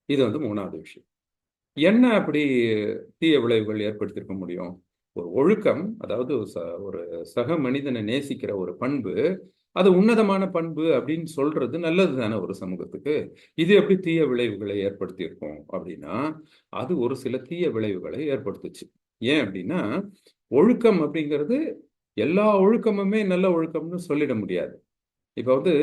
Speaker 1: இது வந்து மூணாவது விஷயம். என்ன அப்படி தீய விளைவுகள் ஏற்படுத்தியிருக்க முடியும்? ஒரு ஒழுக்கம், அதாவது ஒரு சக மனிதனை நேசிக்கிற ஒரு பண்பு, அது உன்னதமான பண்பு அப்படின்னு சொல்றது நல்லது தானே ஒரு சமூகத்துக்கு. இது எப்படி தீய விளைவுகளை ஏற்படுத்தியிருக்கோம் அப்படின்னா, அது ஒரு சில தீய விளைவுகளை ஏற்படுத்துச்சு. ஏன் அப்படின்னா, ஒழுக்கம் அப்படிங்கிறது எல்லா ஒழுக்கமுமே நல்ல ஒழுக்கம்னு சொல்லிட முடியாது. இப்ப வந்து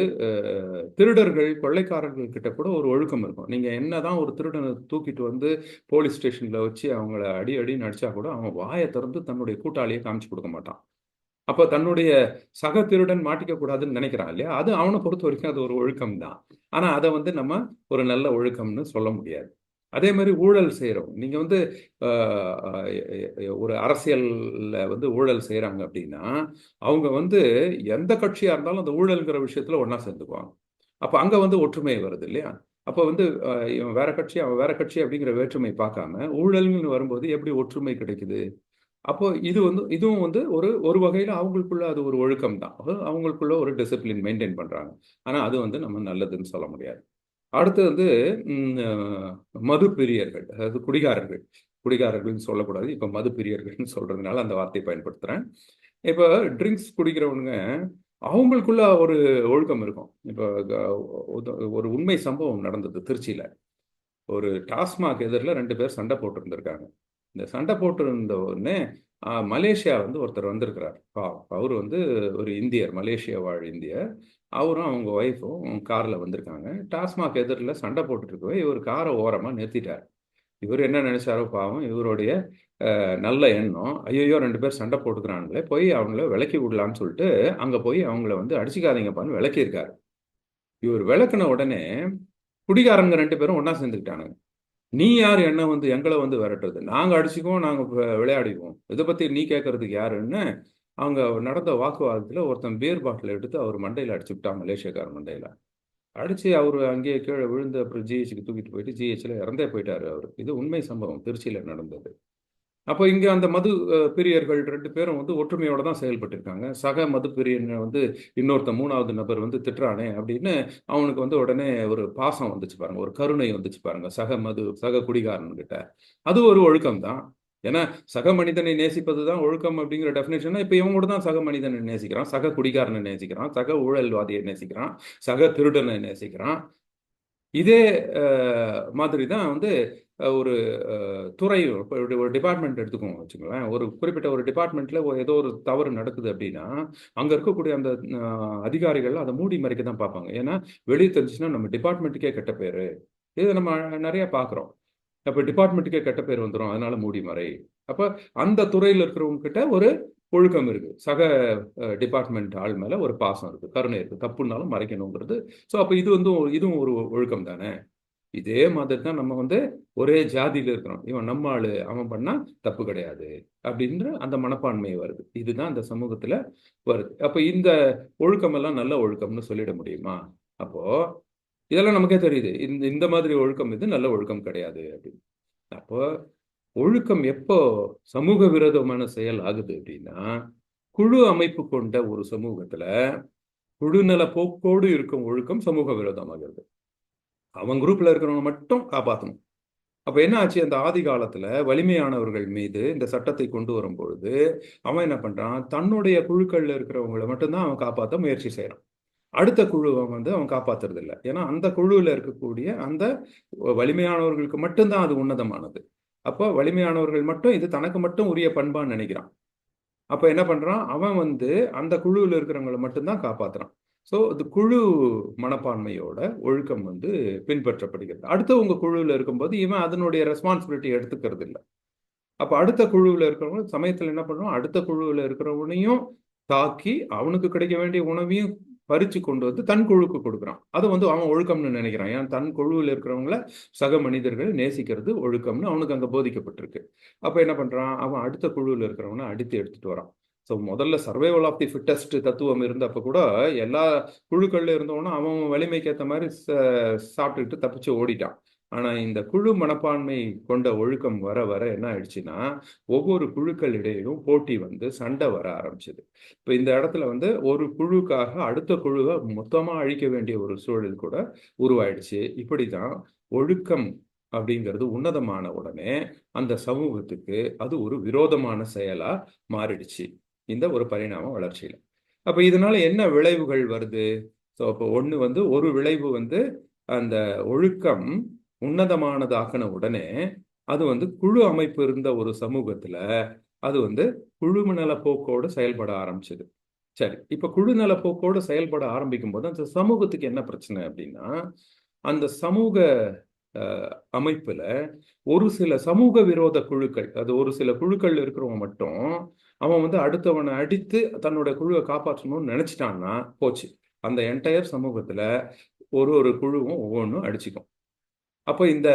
Speaker 1: திருடர்கள், கொள்ளைக்காரர்கள் கிட்ட கூட ஒரு ஒழுக்கம் இருக்கும். நீங்க என்னதான் ஒரு திருடனை தூக்கிட்டு வந்து போலீஸ் ஸ்டேஷன்ல வச்சு அவங்கள அடி அடின்னு அடிச்சா கூட அவன் வாயை திறந்து தன்னுடைய கூட்டாளியை காமிச்சு கொடுக்க மாட்டான். அப்ப தன்னுடைய சக திருடன் மாட்டிக்க கூடாதுன்னு நினைக்கிறான் இல்லையா? அது அவனை பொறுத்த வரைக்கும் அது ஒரு ஒழுக்கம் தான். ஆனா அதை வந்து நம்ம ஒரு நல்ல ஒழுக்கம்னு சொல்ல முடியாது. அதே மாதிரி ஊழல் செய்யறோம். நீங்க வந்து ஒரு அரசியல்ல வந்து ஊழல் செய்யறாங்க அப்படின்னா அவங்க வந்து எந்த கட்சியா இருந்தாலும் அந்த ஊழல்ங்கிற விஷயத்துல ஒண்ணா சேர்ந்துக்குவாங்க. அப்ப அங்க வந்து ஒற்றுமை வருது இல்லையா? அப்ப வந்து இவன் வேற கட்சி அவன் வேற கட்சி அப்படிங்கிற வேற்றுமை பார்க்காம ஊழல்னு வரும்போது எப்படி ஒற்றுமை கிடைக்குது? அப்போ இது வந்து இதுவும் வந்து ஒரு ஒரு வகையில அவங்களுக்குள்ள அது ஒரு ஒழுக்கம் தான். அவங்களுக்குள்ள ஒரு டிசிப்ளின் மெயின்டைன் பண்றாங்க. ஆனா அது வந்து நம்ம நல்லதுன்னு சொல்ல முடியாது. அடுத்து வந்து மது பிரியர்கள், அதாவது குடிகாரர்கள். குடிகாரர்கள்னு சொல்லக்கூடாது, இப்ப மது பிரியர்கள்னு சொல்றதுனால அந்த வார்த்தையை பயன்படுத்துறேன். இப்போ ட்ரிங்க்ஸ் குடிக்கிறவனுங்க அவங்களுக்குள்ள ஒரு ஒழுக்கம் இருக்கும். இப்போ ஒரு உண்மை சம்பவம் நடந்தது திருச்சியில. ஒரு டாஸ்மாக் எதிரில் ரெண்டு பேர் சண்டை போட்டு இருந்திருக்காங்க. இந்த சண்டை போட்டு இருந்த உடனே மலேசியா வந்து ஒருத்தர் வந்திருக்கிறார். அவர் வந்து ஒரு இந்தியர், மலேசியா வாழ் இந்தியர். அவரும் அவங்க ஒய்ஃபும் காரில் வந்திருக்காங்க. டாஸ்மாக் எதிரில் சண்டை போட்டுட்டு இருக்கவே இவர் காரை ஓரமாக நிறுத்திட்டார். இவர் என்ன நினைச்சாரோ பாவம், இவருடைய நல்ல எண்ணம், ஐயோ ரெண்டு பேர் சண்டை போட்டுக்கிறாங்களே, போய் அவங்கள விலக்கி விடலான்னு சொல்லிட்டு அங்கே போய் அவங்கள வந்து அடிச்சுக்காதீங்கப்பான்னு விளக்கியிருக்காரு. இவர் விளக்குன உடனே குடிகாரங்க ரெண்டு பேரும் ஒன்றா சேர்ந்துக்கிட்டானுங்க. நீ யார் என்ன வந்து எங்களை வந்து விரட்டுறது? நாங்கள் அடிச்சுக்குவோம், நாங்கள் விளையாடிக்குவோம், இதை பற்றி நீ கேட்கறதுக்கு யாருன்னு அவங்க நடந்த வாக்குவாதத்தில் ஒருத்தன் பியர் பாட்டில் எடுத்து அவர் மண்டையில் அடிச்சு விட்டான், மலேசியக்கார மண்டையில் அடிச்சு அவர் அங்கேயே கீழே விழுந்து அப்புறம் ஜிஹெச்சுக்கு தூக்கிட்டு போயிட்டு ஜிஹெச்சில் இறந்தே போயிட்டாரு அவர். இது உண்மை சம்பவம், திருச்சியில் நடந்தது. அப்போ இங்கே அந்த மது பிரியர்கள் ரெண்டு பேரும் வந்து ஒற்றுமையோட தான் செயல்பட்டிருக்காங்க. சக மது பிரியன் வந்து இன்னொருத்த மூணாவது நபர் வந்து திட்டுறானே அப்படின்னு அவனுக்கு வந்து உடனே ஒரு பாசம் வந்துச்சு பாருங்க, ஒரு கருணை வந்துச்சு பாருங்க சக குடிகாரன் கிட்ட. அது ஒரு ஒழுக்கம் தான். ஏன்னா சக மனிதனை நேசிப்பது தான் ஒழுக்கம் அப்படிங்கிற டெஃபினேஷன். இப்போ இவங்க கூட தான் சக மனிதனை நேசிக்கிறான், சக குடிகாரனை நேசிக்கிறான், சக ஊழல்வாதியை நேசிக்கிறான், சக திருடனை நேசிக்கிறான். இதே மாதிரி தான் வந்து ஒரு துறை, இப்போ ஒரு டிபார்ட்மெண்ட் எடுத்துக்கோங்க வச்சுக்கோங்களேன். ஒரு குறிப்பிட்ட ஒரு டிபார்ட்மெண்ட்ல ஏதோ ஒரு தவறு நடக்குது அப்படின்னா, அங்க இருக்கக்கூடிய அந்த அதிகாரிகள் அதை மூடி மறைக்க தான் பார்ப்பாங்க. ஏன்னா வெளியே தெரிஞ்சுச்சுன்னா நம்ம டிபார்ட்மெண்ட்டுக்கே கெட்ட பேரு. இது நம்ம நிறைய பார்க்குறோம். அப்போ டிபார்ட்மெண்ட்டுக்கே கெட்ட பேர் வந்துடும், அதனால மூடி மறை. அப்போ அந்த துறையில் இருக்கிறவங்க கிட்ட ஒரு ஒழுக்கம் இருக்கு, சக டிபார்ட்மெண்ட் ஆள் மேல ஒரு பாசம் இருக்கு, கருணை இருக்கு, தப்புனாலும் மறைக்கணுங்கிறது. ஸோ அப்போ இது வந்து இதுவும் ஒரு ஒழுக்கம் தானே. இதே மாதிரி தான் நம்ம வந்து ஒரே ஜாதியில இருக்கிறோம், இவன் நம்ம ஆளு, அவன் பண்ணா தப்பு கிடையாது அப்படின்ற அந்த மனப்பான்மை வருது. இதுதான் அந்த சமூகத்துல வருது. அப்ப இந்த ஒழுக்கம் எல்லாம் நல்ல ஒழுக்கம்னு சொல்லிட முடியுமா? அப்போ இதெல்லாம் நமக்கே தெரியுது, இந்த இந்த மாதிரி ஒழுக்கம் இது நல்ல ஒழுக்கம் கிடையாது அப்படின்னு. அப்போ ஒழுக்கம் எப்போ சமூக விரோதமான செயல் ஆகுது அப்படின்னா, குழு அமைப்பு கொண்ட ஒரு சமூகத்துல குழுநல போக்கோடு இருக்கும் ஒழுக்கம் சமூக விரோதமாகிறது. அவன் குரூப்ல இருக்கிறவங்க மட்டும் காப்பாற்றணும். அப்ப என்ன ஆச்சு, அந்த ஆதி காலத்துல வலிமையானவர்கள் மீது இந்த சட்டத்தை கொண்டு வரும் பொழுது அவன் என்ன பண்றான், தன்னுடைய குழுக்கள்ல இருக்கிறவங்களை மட்டும்தான் அவன் காப்பாற்ற முயற்சி செய்யறான். அடுத்த குழுவை வந்து அவன் காப்பாத்துறது இல்லை. ஏன்னா அந்த குழுவில் இருக்கக்கூடிய அந்த வலிமையானவர்களுக்கு மட்டும்தான் அது உன்னதமானது. அப்போ வலிமையானவர்கள் மட்டும் இது தனக்கு மட்டும் உரிய பண்பான்னு நினைக்கிறான். அப்ப என்ன பண்றான், அவன் வந்து அந்த குழுவில் இருக்கிறவங்களை மட்டும்தான் காப்பாத்துறான். ஸோ இது குழு மனப்பான்மையோட ஒழுக்கம் வந்து பின்பற்றப்படுகிறது. அடுத்தவங்க குழுவில் இருக்கும்போது இவன் அதனுடைய ரெஸ்பான்சிபிலிட்டி எடுத்துக்கிறது இல்லை. அப்ப அடுத்த குழுவில் இருக்கிறவங்க சமயத்தில் என்ன பண்ணுவான், அடுத்த குழுவில் இருக்கிறவனையும் தாக்கி அவனுக்கு கிடைக்க வேண்டிய உணவையும் பறிச்சு கொண்டு வந்து தன் குழுக்கு கொடுக்குறான். அதை வந்து அவன் ஒழுக்கம்னு நினைக்கிறான். ஏன், தன் குழுவில் இருக்கிறவங்கள சக மனிதர்களை நேசிக்கிறது ஒழுக்கம்னு அவனுக்கு அங்க போதிக்கப்பட்டிருக்கு. அப்ப என்ன பண்றான், அவன் அடுத்த குழுவில் இருக்கிறவனை அடித்து எடுத்துட்டு வரான். ஸோ முதல்ல சர்வைவல் ஆஃப் தி ஃபிட்டஸ்ட் தத்துவம் இருந்தப்ப கூட எல்லா குழுக்கள்ல இருந்தவனும் அவன் வலிமைக்கு ஏற்ற மாதிரி சாப்பிட்டுக்கிட்டு தப்பிச்சு ஓடிட்டான். ஆனா இந்த குழு மனப்பான்மை கொண்ட ஒழுக்கம் வர வர என்ன ஆயிடுச்சுன்னா, ஒவ்வொரு குழுக்கள் இடையிலும் போட்டி வந்து சண்டை வர ஆரம்பிச்சது. இப்ப இந்த இடத்துல வந்து ஒரு குழுக்காக அடுத்த குழுவை மொத்தமா அழிக்க வேண்டிய ஒரு சூழல் கூட உருவாயிடுச்சு. இப்படிதான் ஒழுக்கம் அப்படிங்கிறது உன்னதமான உடனே அந்த சமூகத்துக்கு அது ஒரு விரோதமான செயலா மாறிடுச்சு இந்த ஒரு பரிணாம வளர்ச்சியில. அப்ப இதனால என்ன விளைவுகள் வருது? ஸோ அப்போ ஒண்ணு வந்து ஒரு விளைவு வந்து அந்த ஒழுக்கம் உன்னதமானதாக்கின உடனே அது வந்து குழு அமைப்பு இருந்த ஒரு சமூகத்துல அது வந்து குழுநல போக்கோடு செயல்பட ஆரம்பிச்சது. சரி, இப்ப குழுநல போக்கோடு செயல்பட ஆரம்பிக்கும் போது அந்த சமூகத்துக்கு என்ன பிரச்சனை அப்படின்னா, அந்த சமூக அமைப்புல ஒரு சில சமூக விரோத குழுக்கள், அது ஒரு சில குழுக்கள் இருக்கிறவங்க மட்டும் அவன் வந்து அடுத்தவனை அடித்து தன்னோட குழுவை காப்பாற்றணும்னு நினைச்சிட்டான்னா போச்சு. அந்த என்டையர் சமூகத்துல ஒரு ஒரு குழுவும் ஒவ்வொன்றும் அடிச்சுக்கும். அப்போ இந்த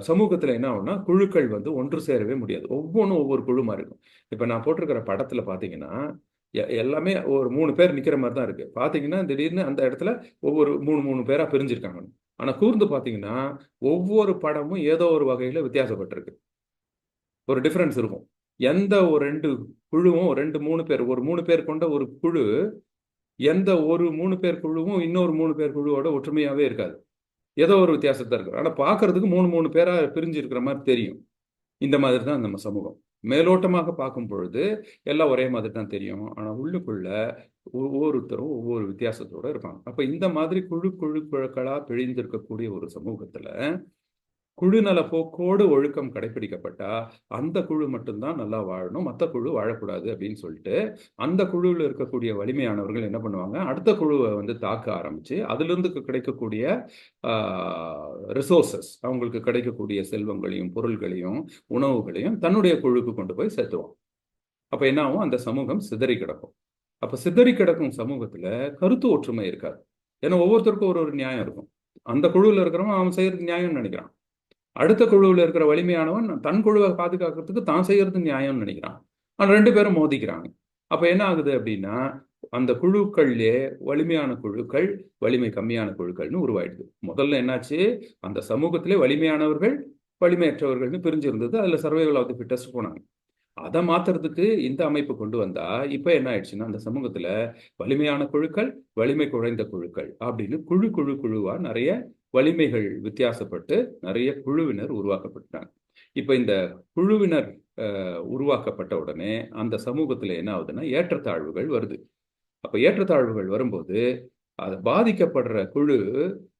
Speaker 1: சமூகத்துல என்ன ஆகும்னா, குழுக்கள் வந்து ஒன்று சேரவே முடியாது. ஒவ்வொன்றும் ஒவ்வொரு குழுமா இருக்கும். இப்ப நான் போட்டிருக்கிற படத்துல பாத்தீங்கன்னா எல்லாமே ஒரு 3 பேர் நிக்கிற மாதிரி தான் இருக்கு. பாத்தீங்கன்னா திடீர்னு அந்த இடத்துல ஒவ்வொரு 3 பேரா பிரிஞ்சிருக்காங்க. ஆனா கூர்ந்து பாத்தீங்கன்னா ஒவ்வொரு படமும் ஏதோ ஒரு வகையில வித்தியாசப்பட்டிருக்கு. ஒரு டிஃபரன்ஸ் இருக்கும். எந்த ஒரு 2 குழுவும் 2 3 பேர், ஒரு 3 பேர் கொண்ட ஒரு குழு எந்த ஒரு 3 பேர் குழுவும் இன்னொரு 3 பேர் குழுவோட ஒற்றுமையாவே இருக்காது. ஏதோ ஒரு வித்தியாசத்தை இருக்கு. ஆனா பாக்குறதுக்கு 3 பேரா பிரிஞ்சு இருக்கிற மாதிரி தெரியும். இந்த மாதிரி தான் நம்ம சமூகம். மேலோட்டமாக பார்க்கும் பொழுது எல்லாம் ஒரே மாதிரி தான் தெரியும். ஆனா உள்ளுக்குள்ள ஒவ்வொருத்தரும் ஒவ்வொரு வித்தியாசத்தோட இருப்பாங்க. அப்ப இந்த மாதிரி குழுக்களா பிழிந்திருக்கக்கூடிய ஒரு சமூகத்துல குழுநல போக்கோடு ஒழுக்கம் கடைபிடிக்கப்பட்டா அந்த குழு மட்டும்தான் நல்லா வாழணும், மற்ற குழு வாழக்கூடாது அப்படின்னு சொல்லிட்டு அந்த குழுவில் இருக்கக்கூடிய வலிமையானவர்கள் என்ன பண்ணுவாங்க, அடுத்த குழுவை வந்து தாக்க ஆரம்பிச்சு அதுல இருந்து கிடைக்கக்கூடிய ரிசோர்சஸ், அவங்களுக்கு கிடைக்கக்கூடிய செல்வங்களையும் பொருள்களையும் உணவுகளையும் தன்னுடைய குழுக்கு கொண்டு போய் சேர்த்துவான். அப்ப என்ன ஆகும், அந்த சமூகம் சிதறி கிடக்கும். அப்ப சிதறி கிடக்கும் சமூகத்துல கருத்து ஒற்றுமை இருக்காது. ஏன்னா ஒவ்வொருத்தருக்கும் ஒரு ஒரு நியாயம் இருக்கும். அந்த குழுவில் இருக்கிறவன் அவன் செய்யறது நியாயம்னு நினைக்கிறான். அடுத்த குழுவில் இருக்கிற வலிமையானவன் தன் குழுவை பாதுகாக்கிறதுக்கு தான் செய்யறது நியாயம்னு நினைக்கிறான். ஆனா 2 பேரும் மோதிக்கிறாங்க. அப்ப என்ன ஆகுது அப்படின்னா, அந்த குழுக்கள்லே வலிமையான குழுக்கள், வலிமை கம்மியான குழுக்கள்னு உருவாயிடுது. முதல்ல என்னாச்சு, அந்த சமூகத்திலே வலிமையானவர்கள் வலிமையற்றவர்கள்னு பிரிஞ்சிருந்தது. அதுல சர்வைவல் ஆஃப் தி ஃபிட்டஸ்ட் போனாங்க. அதை மாத்துறதுக்கு இந்த அமைப்பு கொண்டு வந்தா இப்ப என்ன ஆயிடுச்சுன்னா, அந்த சமூகத்துல வலிமையான குழுக்கள், வலிமை குறைந்த குழுக்கள் அப்படின்னு குழுவா நிறைய வலிமைகள் வித்தியாசப்பட்டு நிறைய குழுவினர் உருவாக்கப்பட்டாங்க. இப்ப இந்த குழுவினர் உருவாக்கப்பட்ட உடனே அந்த சமூகத்துல என்ன ஆகுதுன்னா ஏற்றத்தாழ்வுகள் வருது. அப்ப ஏற்றத்தாழ்வுகள் வரும்போது அது பாதிக்கப்படுற குழு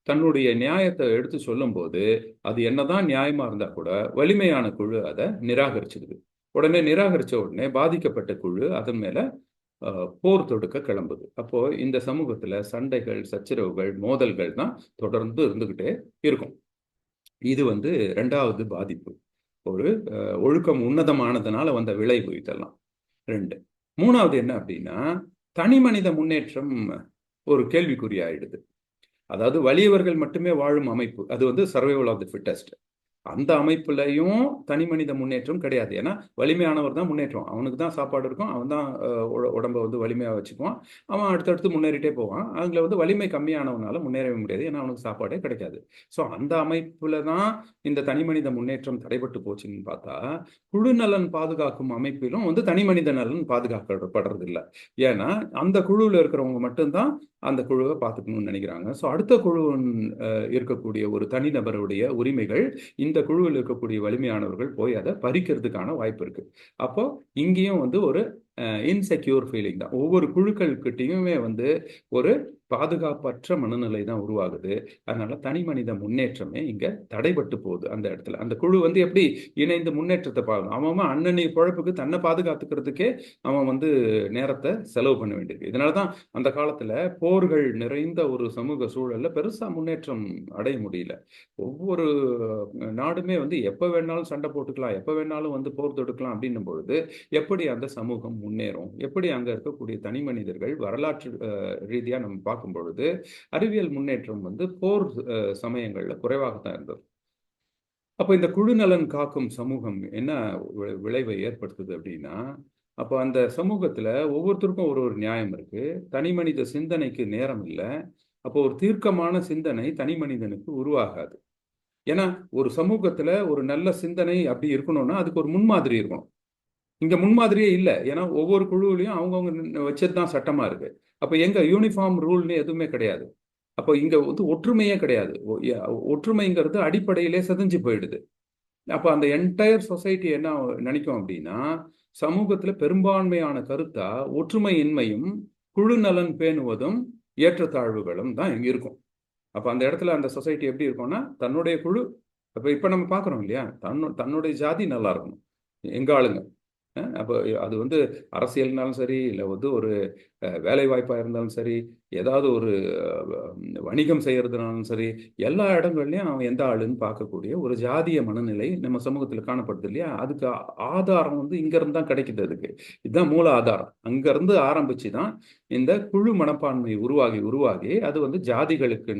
Speaker 1: தன்னுடைய நியாயத்தை எடுத்து சொல்லும்போது அது என்னதான் நியாயமா இருந்தா கூட வலிமையான குழு அதை நிராகரிச்சிடுது. உடனே நிராகரிச்ச உடனே பாதிக்கப்பட்ட குழு அதன் மேல போர் தொடுக்க கிளம்புது. அப்போ இந்த சமூகத்துல சண்டைகள், சச்சரவுகள், மோதல்கள் தான் தொடர்ந்து இருந்துகிட்டே இருக்கும். இது வந்து ரெண்டாவது பாதிப்பு. ஒரு ஒழுக்கம் உன்னதமானதுனால வந்த விளைவு இதெல்லாம். 2. மூணாவது என்ன அப்படின்னா, தனி மனித முன்னேற்றம் ஒரு கேள்விக்குறி ஆயிடுது. அதாவது வலியவர்கள் மட்டுமே வாழும் அமைப்பு, அது வந்து சர்வைவல் ஆஃப் தி ஃபிட்டஸ்ட். அந்த அமைப்புலையும் தனி மனித முன்னேற்றம் கிடையாது. ஏன்னா வலிமையானவர் தான் முன்னேற்றம். அவனுக்கு தான் சாப்பாடு இருக்கும், அவன் தான் உடம்பை வந்து வலிமையா வச்சுக்குவான், அவன் அடுத்தடுத்து முன்னேறிட்டே போவான். அதுல வந்து வலிமை கம்மியானவனால முன்னேறவே முடியாது, ஏன்னா அவனுக்கு சாப்பாடே கிடைக்காது. ஸோ அந்த அமைப்புல தான் இந்த தனி மனித முன்னேற்றம் தடைபட்டு போச்சுன்னு பார்த்தா, குழு நலன் பாதுகாக்கும் அமைப்பிலும் வந்து தனி மனித நலன் பாதுகாக்கப்படுறது இல்லை. ஏன்னா அந்த குழுவில் இருக்கிறவங்க மட்டும்தான் அந்த குழுவை பார்த்துக்கணும்னு நினைக்கிறாங்க. ஸோ அடுத்த குழு இருக்கக்கூடிய ஒரு தனிநபருடைய உரிமைகள் இந்த குழுவில் இருக்கக்கூடிய வலிமையானவர்கள் போய் அதை பறிக்கிறதுக்கான வாய்ப்பு இருக்கு. அப்போ இங்கேயும் வந்து ஒரு இன்செக்யூர் ஃபீலிங் தான். ஒவ்வொரு குழுக்கள்கிட்டையுமே வந்து ஒரு பாதுகாப்பற்ற மனநிலை தான் உருவாகுது. அதனால தனி மனித முன்னேற்றமே இங்க தடைபட்டு போகுது. அந்த இடத்துல அந்த குழு வந்து எப்படி இணைந்து முன்னேற்றத்தை பார்க்கணும், அவன் அன்னன்னைய பொழப்புக்கு தன்னை பாதுகாத்துக்கிறதுக்கே அவன் வந்து நேரத்தை செலவு பண்ண வேண்டியிருக்கு. இதனாலதான் அந்த காலத்துல போர்கள் நிறைந்த ஒரு சமூக சூழல்ல பெருசா முன்னேற்றம் அடைய முடியல. ஒவ்வொரு நாடுமே வந்து எப்ப வேணாலும் சண்டை போட்டுக்கலாம், எப்ப வேணாலும் வந்து போர் தொடுக்கலாம் அப்படின்னும் பொழுது எப்படி அந்த சமூகம் முன்னேறும், எப்படி அங்க இருக்கக்கூடிய தனி மனிதர்கள் வரலாற்று ரீதியா நம்ம பார்க்கும் பொழுது அறிவியல் முன்னேற்றம் வந்து போர் சமயங்கள்ல குறைவாகத்தான் இருந்தது. அப்போ இந்த குழு நலன் காக்கும் சமூகம் என்ன விளைவை ஏற்படுத்துது அப்படின்னா, அப்போ அந்த சமூகத்துல ஒவ்வொருத்தருக்கும் ஒரு ஒரு நியாயம் இருக்கு, தனி மனித சிந்தனைக்கு நேரம் இல்லை. அப்போ ஒரு தீர்க்கமான சிந்தனை தனி மனிதனுக்கு உருவாகாது. ஏன்னா ஒரு சமூகத்துல ஒரு நல்ல சிந்தனை அப்படி இருக்கணும்னா அதுக்கு ஒரு முன்மாதிரி இருக்கணும். இங்க முன்மாதிரியே இல்லை. ஏன்னா ஒவ்வொரு குழுவிலையும் அவங்கவுங்க வச்சது தான் சட்டமா இருக்கு. அப்ப எங்க யூனிஃபார்ம் ரூல்னு எதுவுமே கிடையாது. அப்போ இங்க வந்து ஒற்றுமையே கிடையாது. ஒற்றுமைங்கிறது அடிப்படையிலே செதஞ்சு போயிடுது. அப்ப அந்த என்டையர் சொசைட்டி என்ன நினைக்கும் அப்படின்னா, சமூகத்துல பெரும்பான்மையான கருத்தா ஒற்றுமையின்மையும் குழு நலன் பேணுவதும் ஏற்றத்தாழ்வுகளும் தான் இங்க இருக்கும். அப்ப அந்த இடத்துல அந்த சொசைட்டி எப்படி இருக்கும்னா, தன்னுடைய குழு இப்ப நம்ம பாக்குறோம் இல்லையா, தன்னுடைய ஜாதி நல்லா இருக்கணும், எங்க ஆளுங்க. அப்போ அது வந்து அரசியல்னாலும் சரி, இல்லை வந்து ஒரு வேலை வாய்ப்பாக இருந்தாலும் சரி, ஏதாவது ஒரு வணிகம் செய்யறதுனாலும் சரி, எல்லா இடங்கள்லையும் அவன் எந்த ஆளுன்னு பார்க்கக்கூடிய ஒரு ஜாதிய மனநிலை நம்ம சமூகத்தில் காணப்படுது இல்லையா. அதுக்கு ஆதாரம் வந்து இங்கிருந்து தான் கிடைக்குது. அதுக்கு இதுதான் மூல ஆதாரம். அங்கிருந்து ஆரம்பிச்சு தான் இந்த குழு மனப்பான்மை உருவாகி உருவாகி அது வந்து ஜாதிகளுக்கு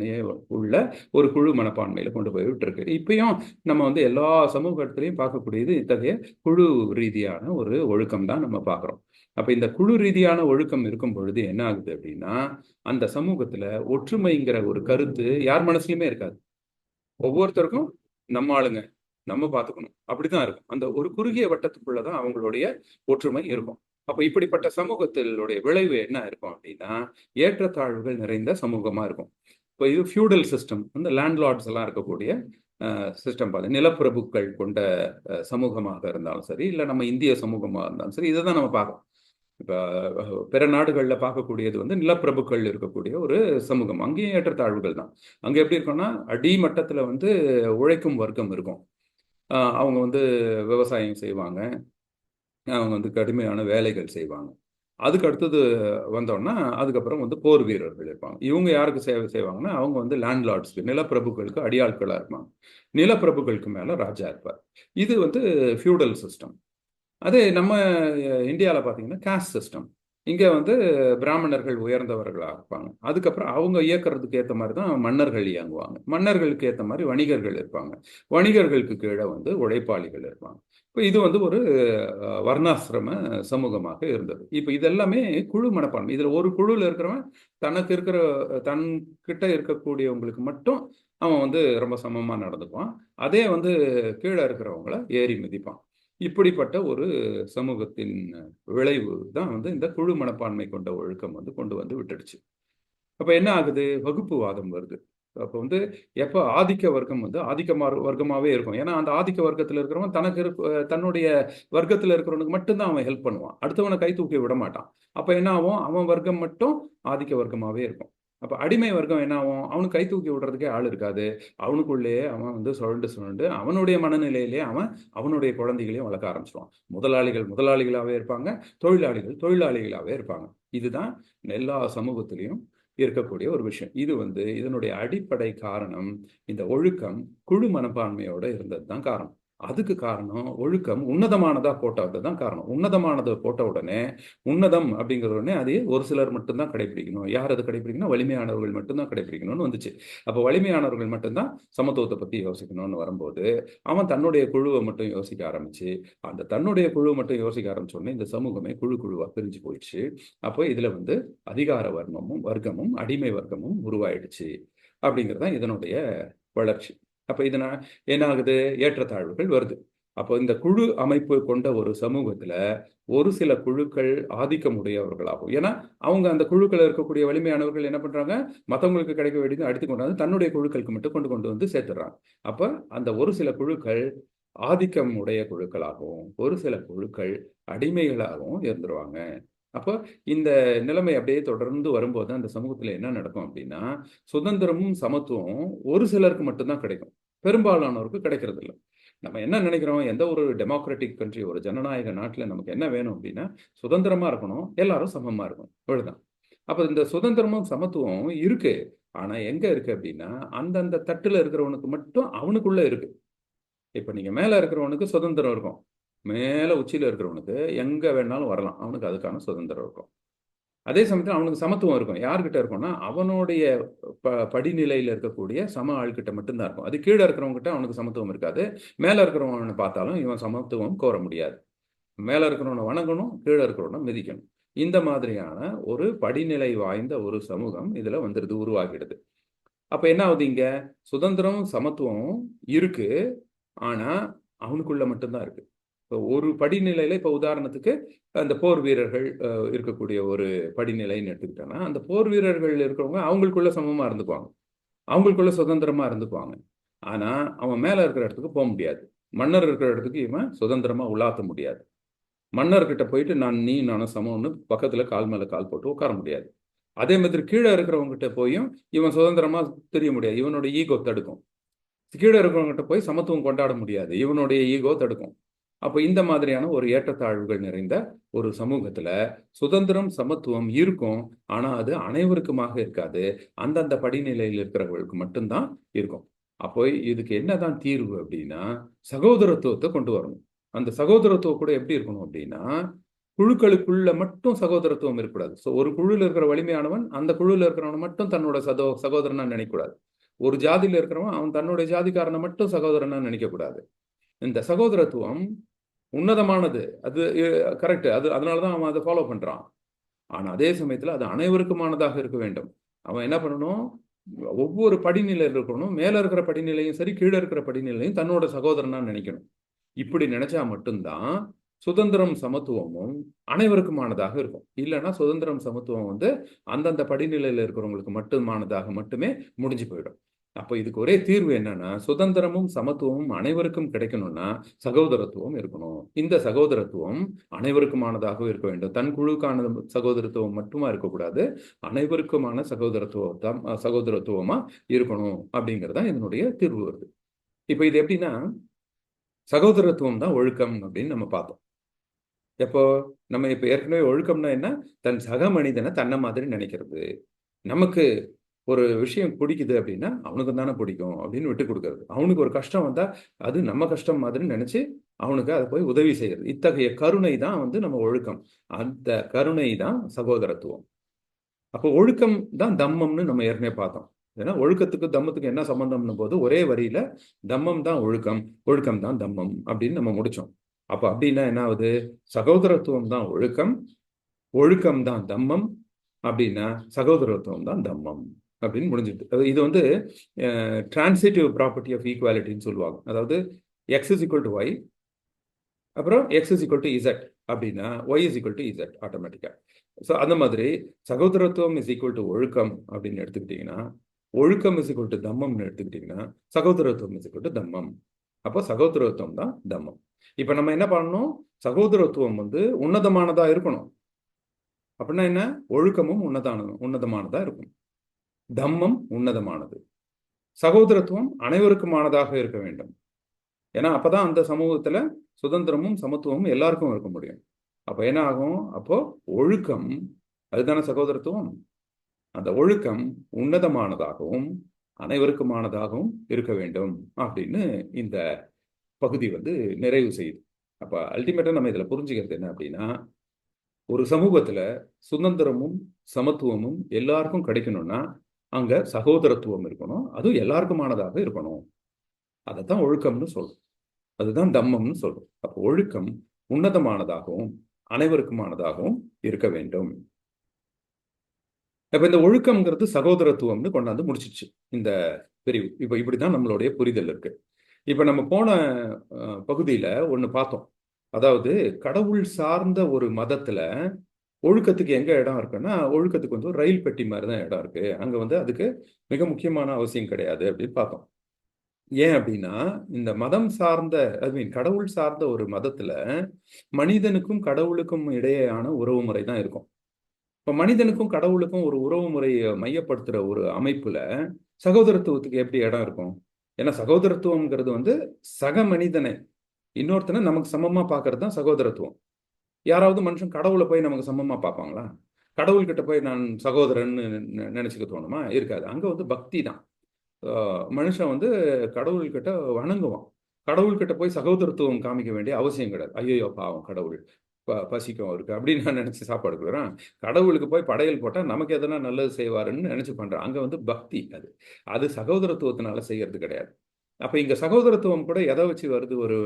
Speaker 1: உள்ள ஒரு குழு மனப்பான்மையில கொண்டு போய் விட்டுருக்கு. இப்பயும் நம்ம வந்து எல்லா சமூகத்திலையும் பார்க்கக்கூடியது இத்தகைய குழு ரீதியான ஒரு ஒழுக்கம் தான் நம்ம பார்க்குறோம். அப்ப இந்த குழு ரீதியான ஒழுக்கம் இருக்கும் பொழுது என்ன ஆகுது அப்படின்னா, அந்த சமூகத்துல ஒற்றுமைங்கிற ஒரு கருத்து யார் மனசுலயுமே இருக்காது. ஒவ்வொருத்தருக்கும் நம்ம ஆளுங்க, நம்ம பார்த்துக்கணும் அப்படிதான் இருக்கும். அந்த ஒரு குறுகிய வட்டத்துக்குள்ளதான் அவங்களுடைய ஒற்றுமை இருக்கும். அப்ப இப்படிப்பட்ட சமூகத்தினுடைய விளைவு என்ன இருக்கும் அப்படின்னா, ஏற்றத்தாழ்வுகள் நிறைந்த சமூகமா இருக்கும். இப்போ இது ஃபியூடல் சிஸ்டம், வந்து லேண்ட்லார்ட்ஸ் எல்லாம் இருக்கக்கூடிய சிஸ்டம் பார்த்து நிலப்பிரபுக்கள் கொண்ட சமூகமாக இருந்தாலும் சரி, இல்லை நம்ம இந்திய சமூகமாக இருந்தாலும் சரி, இதை தான் நம்ம பார்க்கணும். இப்போ பிற நாடுகளில் பார்க்கக்கூடியது வந்து நிலப்பிரபுக்கள் இருக்கக்கூடிய ஒரு சமூகம். அங்கேயும் ஏற்றத்தாழ்வுகள் தான். அங்கே எப்படி இருக்கும்னா, அடிமட்டத்தில் வந்து உழைக்கும் வர்க்கம் இருக்கும். அவங்க வந்து விவசாயம் செய்வாங்க, அவங்க வந்து கடுமையான வேலைகள் செய்வாங்க. அதுக்கு அடுத்தது வந்தோம்னா அதுக்கப்புறம் வந்து போர் வீரர்கள் இருப்பாங்க. இவங்க யாருக்கு சேவை செய்வாங்கன்னா, அவங்க வந்து லேண்ட்லார்ட்ஸ்க்கு, நிலப்பிரபுக்களுக்கு அடியாட்களாக இருப்பாங்க. நிலப்பிரபுக்களுக்கு மேலே ராஜா இருப்பார். இது வந்து ஃபியூடல் சிஸ்டம். அதே நம்ம இந்தியாவில் பார்த்தீங்கன்னா காஸ்ட் சிஸ்டம். இங்கே வந்து பிராமணர்கள் உயர்ந்தவர்களாக இருப்பாங்க. அதுக்கப்புறம் அவங்க இயக்கிறதுக்கு ஏற்ற மாதிரி தான் மன்னர்கள் இயங்குவாங்க. மன்னர்களுக்கு ஏற்ற மாதிரி வணிகர்கள் இருப்பாங்க. வணிகர்களுக்கு கீழே வந்து உழைப்பாளிகள் இருப்பாங்க. இப்போ இது வந்து ஒரு வர்ணாசிரம சமூகமாக இருந்தது. இப்போ இதெல்லாமே குழு மனப்பான்மை. இதில் ஒரு குழுவில் இருக்கிறவன் தனக்கு இருக்கிற தன்கிட்ட இருக்கக்கூடியவங்களுக்கு மட்டும் அவன் வந்து ரொம்ப சமமாக நடந்துக்குவான். அதே வந்து கீழே இருக்கிறவங்கள ஏறி மிதிப்பான். இப்படிப்பட்ட ஒரு சமூகத்தின் விளைவு தான் வந்து இந்த குழு மனப்பான்மை கொண்ட ஒழுக்கம் வந்து கொண்டு வந்து விட்டுடுச்சு. அப்ப என்ன ஆகுது, வகுப்புவாதம் வருது. அப்போ வந்து எப்போ ஆதிக்க வர்க்கம் வந்து ஆதிக்க வர்க்கமாவே இருக்கும். ஏன்னா அந்த ஆதிக்க வர்க்கத்தில் இருக்கிறவன் தன்னுடைய வர்க்கத்தில் இருக்கிறவனுக்கு மட்டும்தான் அவன் ஹெல்ப் பண்ணுவான், அடுத்தவனை கை தூக்கி விட மாட்டான். அப்ப என்ன ஆகும், அவன் வர்க்கம் மட்டும் ஆதிக்க வர்க்கமாவே இருக்கும். அப்ப அடிமை வர்க்கம் என்ன ஆகும்? அவனுக்கு கை தூக்கி விடுறதுக்கே ஆள் இருக்காது. அவனுக்குள்ளேயே அவன் வந்து சுழண்டு சுழண்டு அவனுடைய மனநிலையிலே அவன் அவனுடைய குழந்தைகளையும் வளர்க்க ஆரம்பிச்சுருவான். முதலாளிகள் முதலாளிகளாவே இருப்பாங்க. தொழிலாளிகள் தொழிலாளிகளாவே இருப்பாங்க. இதுதான் எல்லா சமூகத்திலயும் இருக்கக்கூடிய ஒரு விஷயம். இது வந்து இதனுடைய அடிப்படை காரணம் இந்த ஒழுக்கம் குழு மனப்பான்மையோட இருந்தது தான் காரணம். அதுக்கு காரணம் ஒழுக்கம் உன்னதமானதா போட்டது தான் காரணம். உன்னதமானதை போட்ட உடனே உன்னதம் அப்படிங்கிற உடனே அது ஒரு சிலர் மட்டும்தான் கடைபிடிக்கணும். யார் அதை கடைபிடிக்கணும்? வலிமையானவர்கள் மட்டும்தான் கடைபிடிக்கணும்னு வந்துச்சு. அப்போ வலிமையானவர்கள் மட்டும்தான் சமத்துவத்தை பத்தி யோசிக்கணும்னு வரும்போது அவன் தன்னுடைய குழுவை மட்டும் யோசிக்க ஆரம்பிச்சு அந்த தன்னுடைய குழுவை மட்டும் யோசிக்க ஆரம்பிச்ச உடனே இந்த சமூகமே குழு குழுவா பிரிஞ்சு போயிடுச்சு. அப்போ இதுல வந்து அதிகார வர்க்கமும் அடிமை வர்க்கமும் உருவாயிடுச்சு அப்படிங்கிறது இதனுடைய வளர்ச்சி. அப்ப இதனால் என்ன ஆகுது? ஏற்றத்தாழ்வுகள் வருது. அப்போ இந்த குழு அமைப்பு கொண்ட ஒரு சமூகத்துல ஒரு சில குழுக்கள் ஆதிக்கம் உடையவர்களாகும். ஏன்னா அவங்க அந்த குழுக்கள் இருக்கக்கூடிய வலிமையானவர்கள் என்ன பண்றாங்க? மற்றவங்களுக்கு கிடைக்க வேண்டியது அடுத்து கொண்டாந்து தன்னுடைய குழுக்களுக்கு மட்டும் கொண்டு வந்து சேர்த்துடுறாங்க. அப்ப அந்த ஒரு சில குழுக்கள் ஆதிக்கம் உடைய குழுக்களாகவும் ஒரு சில குழுக்கள் அடிமைகளாகவும் இருந்துருவாங்க. அப்போ இந்த நிலைமை அப்படியே தொடர்ந்து வரும்போது அந்த சமூகத்துல என்ன நடக்கும் அப்படின்னா சுதந்திரமும் சமத்துவமும் ஒரு சிலருக்கு மட்டும்தான் கிடைக்கும். பெரும்பாலானோருக்கு கிடைக்கிறது இல்லை. நம்ம என்ன நினைக்கிறோம்? எந்த ஒரு டெமோக்ராட்டிக் கண்ட்ரி ஒரு ஜனநாயக நாட்டில் நமக்கு என்ன வேணும் அப்படின்னா சுதந்திரமா இருக்கணும், எல்லாரும் சமமா இருக்கணும், இவ்வளவுதான். அப்ப இந்த சுதந்திரமும் சமத்துவம் இருக்கு. ஆனா எங்க இருக்கு அப்படின்னா அந்தந்த தட்டுல இருக்கிறவனுக்கு மட்டும் அவனுக்குள்ள இருக்கு. இப்ப நீங்க மேல இருக்கிறவனுக்கு சுதந்திரம் இருக்கும். மேல உச்சியில இருக்கிறவனுக்கு எங்க வேணாலும் வரலாம். அவனுக்கு அதுக்கான சுதந்திரம் இருக்கும். அதே சமயத்தில் அவனுக்கு சமத்துவம் இருக்கும். யார்கிட்ட இருக்கும்னா அவனுடைய படிநிலையில் இருக்கக்கூடிய சம ஆள்கிட்ட மட்டும்தான் இருக்கும். அது கீழே இருக்கிறவங்ககிட்ட அவனுக்கு சமத்துவம் இருக்காது. மேலே இருக்கிறவனை பார்த்தாலும் இவன் சமத்துவம் கோர முடியாது. மேலே இருக்கிறவனை வணங்கணும், கீழே இருக்கிறவனை மிதிக்கணும். இந்த மாதிரியான ஒரு படிநிலை வாய்ந்த ஒரு சமூகம் இதுல வந்துடுது, உருவாகிடுது. அப்ப என்ன ஆகுது? இங்க சுதந்திரம் சமத்துவம் இருக்கு, ஆனா அவனுக்குள்ள மட்டும்தான் இருக்கு. இப்போ ஒரு படிநிலையில இப்போ உதாரணத்துக்கு அந்த போர் வீரர்கள் இருக்கக்கூடிய ஒரு படிநிலைன்னு எடுத்துக்கிட்டோன்னா அந்த போர் வீரர்கள் இருக்கிறவங்க அவங்களுக்குள்ள சமமா இருந்துக்குவாங்க, அவங்களுக்குள்ள சுதந்திரமா இருந்துக்குவாங்க. ஆனா அவன் மேல இருக்கிற இடத்துக்கு போக முடியாது. மன்னர் இருக்கிற இடத்துக்கு இவன் சுதந்திரமா உலாத்த முடியாது. மன்னர்கிட்ட போயிட்டு நானும் சமம்னு பக்கத்துல கால் மேல கால் போட்டு உட்கார முடியாது. அதே மாதிரி கீழே இருக்கிறவங்ககிட்ட போயும் இவன் சுதந்திரமா தெரிய முடியாது. இவனோட ஈகோ தடுக்கும். கீழே இருக்கிறவங்ககிட்ட போய் சமத்துவம் கொண்டாட முடியாது. இவனுடைய ஈகோ தடுக்கும். அப்போ இந்த மாதிரியான ஒரு ஏற்றத்தாழ்வுகள் நிறைந்த ஒரு சமூகத்துல சுதந்திரம் சமத்துவம் இருக்கும். ஆனா அது அனைவருக்குமாக இருக்காது. அந்தந்த படிநிலையில் இருக்கிறவர்களுக்கு மட்டும்தான் இருக்கும். அப்போ இதுக்கு என்னதான் தீர்வு அப்படின்னா சகோதரத்துவத்தை கொண்டு வரணும். அந்த சகோதரத்துவம் கூட எப்படி இருக்கணும் அப்படின்னா குழுக்களுக்குள்ள மட்டும் சகோதரத்துவம் இருக்கக்கூடாது. ஸோ ஒரு குழுல இருக்கிற வலிமையானவன் அந்த குழுல இருக்கிறவனை மட்டும் தன்னோட சகோதரனா நினைக்கக்கூடாது. ஒரு ஜாதியில இருக்கிறவன் அவன் தன்னுடைய ஜாதிக்காரனை மட்டும் சகோதரனா நினைக்கக்கூடாது. இந்த சகோதரத்துவம் உன்னதமானது. அது கரெக்ட். அதனாலதான் அவன் அதை ஃபாலோ பண்றான். ஆனா அதே சமயத்துல அது அனைவருக்குமானதாக இருக்க வேண்டும். அவன் என்ன பண்ணணும்? ஒவ்வொரு படிநிலையில் இருக்கணும். மேல இருக்கிற படிநிலையும் சரி, கீழே இருக்கிற படிநிலையும் தன்னோட சகோதரனா நினைக்கணும். இப்படி நினைச்சா மட்டும்தான் சுதந்திரம் சமத்துவமும் அனைவருக்குமானதாக இருக்கும். இல்லைன்னா சுதந்திரம் சமத்துவம் வந்து அந்தந்த படிநிலையில இருக்கிறவங்களுக்கு மட்டுமானதாக மட்டுமே முடிஞ்சு போயிடும். அப்போ இதுக்கு ஒரே தீர்வு என்னன்னா சுதந்திரமும் சமத்துவமும் அனைவருக்கும் கிடைக்கணும்னா சகோதரத்துவம் இருக்கணும். இந்த சகோதரத்துவம் அனைவருக்குமானதாக இருக்க வேண்டும். தன் குழுக்கான சகோதரத்துவம் மட்டுமா இருக்கக்கூடாது, அனைவருக்குமான சகோதரத்துவமா இருக்கணும் அப்படிங்கிறது தான் இதனுடைய தீர்வு வருது. இப்போ இது எப்படின்னா சகோதரத்துவம் தான் ஒழுக்கம் அப்படின்னு நம்ம பார்த்தோம். எப்போ நம்ம இப்ப ஏற்கனவே ஒழுக்கம்னா என்ன? தன் சக மனிதனை தன்னை மாதிரி நினைக்கிறது. நமக்கு ஒரு விஷயம் பிடிக்குது அப்படின்னா அவனுக்கு தானே பிடிக்கும் அப்படின்னு விட்டு கொடுக்கறது. அவனுக்கு ஒரு கஷ்டம் வந்தா அது நம்ம கஷ்டம் மாதிரி நினைச்சு அவனுக்கு அதை போய் உதவி செய்யறது. இத்தகைய கருணை தான் வந்து நம்ம ஒழுக்கம். அந்த கருணை தான் சகோதரத்துவம். அப்போ ஒழுக்கம் தான் தம்மம்னு நம்ம ஏற்கனவே பார்த்தோம். ஏன்னா ஒழுக்கத்துக்கு தம்மத்துக்கு என்ன சம்பந்தம்னு போது ஒரே வரியில தம்மம் தான் ஒழுக்கம், ஒழுக்கம் தான் தம்மம் அப்படின்னு நம்ம முடிச்சோம். அப்ப அப்படின்னா என்ன ஆகுது? சகோதரத்துவம் தான் ஒழுக்கம், ஒழுக்கம் தான் தம்மம் அப்படின்னா சகோதரத்துவம் தான் தம்மம் அப்படின்னு முடிஞ்சிட்டு. இது வந்து டிரான்சிட்டிவ் ப்ராப்பர்ட்டி ஆஃப் ஈக்குவாலிட்டின்னு சொல்லுவாங்க. அதாவது x is equal to y, அப்புறம் x is equal to z அப்படின்னா y is equal to z ஆட்டோமேட்டிக்கா. ஸோ அந்த மாதிரி சகோதரத்துவம் இஸ் ஈக்குவல் டு ஒழுக்கம் அப்படின்னு எடுத்துக்கிட்டீங்கன்னா, ஒழுக்கம் இஸ் ஈக்குவல் டு தம்மம்னு எடுத்துக்கிட்டீங்கன்னா, சகோதரத்துவம் இஸ் ஈக்குவல் டு தம்மம். அப்போ சகோதரத்துவம் தான் தம்மம். இப்போ நம்ம என்ன பண்ணணும்? சகோதரத்துவம் வந்து உன்னதமானதா இருக்கணும். அப்படின்னா என்ன? ஒழுக்கமும் உன்னதமானதா இருக்கும். தம்மம் உன்னதமானது. சகோதரத்துவம் அனைவருக்குமானதாக இருக்க வேண்டும். ஏன்னா அப்பதான் அந்த சமூகத்துல சுதந்திரமும் சமத்துவமும் எல்லாருக்கும் இருக்க முடியும். அப்ப என்ன ஆகும்? அப்போ ஒழுக்கம், அதுதானே சகோதரத்துவம். அந்த ஒழுக்கம் உன்னதமானதாகவும் அனைவருக்குமானதாகவும் இருக்க வேண்டும் அப்படின்னு இந்த பகுதி நிறைவு செய்யுது. அப்ப அல்டிமேட்டா நம்ம இதுல புரிஞ்சுக்கிறது என்ன அப்படின்னா, ஒரு சமூகத்துல சுதந்திரமும் சமத்துவமும் எல்லாருக்கும் கிடைக்கணும்னா அங்க சகோதரத்துவம் இருக்கணும், அதுவும் எல்லாருக்குமானதாக இருக்கணும். அதைத்தான் ஒழுக்கம்னு சொல்றோம். அதுதான் தம்மம்னு சொல்றோம். அப்போ ஒழுக்கம் உன்னதமானதாகவும் அனைவருக்குமானதாகவும் இருக்க வேண்டும். இப்ப இந்த ஒழுக்கம்ங்கிறது சகோதரத்துவம்னு கொண்டாந்து முடிச்சிச்சு இந்த பிரிவு. இப்ப இப்படிதான் நம்மளுடைய புரிதல் இருக்கு. இப்ப நம்ம போன பகுதியில ஒண்ணு பார்த்தோம். அதாவது கடவுள் சார்ந்த ஒரு மதத்துல ஒழுக்கத்துக்கு எங்க இடம் இருக்குன்னா, ஒழுக்கத்துக்கு ஒரு ரயில் பெட்டி மாதிரி தான் இடம் இருக்கு. அங்க அதுக்கு மிக முக்கியமான அவசியம் கிடையாது அப்படின்னு பார்த்தோம். ஏன் அப்படின்னா, இந்த மதம் சார்ந்த கடவுள் சார்ந்த ஒரு மதத்துல மனிதனுக்கும் கடவுளுக்கும் இடையேயான உறவு முறை தான் இருக்கும். இப்ப மனிதனுக்கும் கடவுளுக்கும் ஒரு உறவு முறையை மையப்படுத்துற ஒரு அமைப்புல சகோதரத்துவத்துக்கு எப்படி இடம் இருக்கும்? ஏன்னா சகோதரத்துவம்ங்கிறது சக மனிதனை இன்னொருத்தனை நமக்கு சமமா பார்க்கறது தான் சகோதரத்துவம். யாராவது மனுஷன் கடவுளை போய் நமக்கு சமமா பார்ப்பாங்களா? கடவுள்கிட்ட போய் நான் சகோதரன்னு நினைச்சுக்க தோணுமா? இருக்காது. அங்க பக்தி தான். மனுஷன் கடவுள்கிட்ட வணங்குவான். கடவுள்கிட்ட போய் சகோதரத்துவம் காமிக்க வேண்டிய அவசியம் கிடையாது. ஐயோ பாவம் கடவுள் பசிக்கும் அவருக்கு அப்படின்னு நான் நினைச்சு சாப்பாடு கொடுக்குறேன். கடவுளுக்கு போய் படையல் போட்டா நமக்கு எதனா நல்லது செய்வாருன்னு நினைச்சு பண்றேன். அங்க பக்தி. அது அது சகோதரத்துவத்தினால செய்யறது கிடையாது. அப்ப இங்க சகோதரத்துவம் கூட எதை வச்சு வருது? ஒரு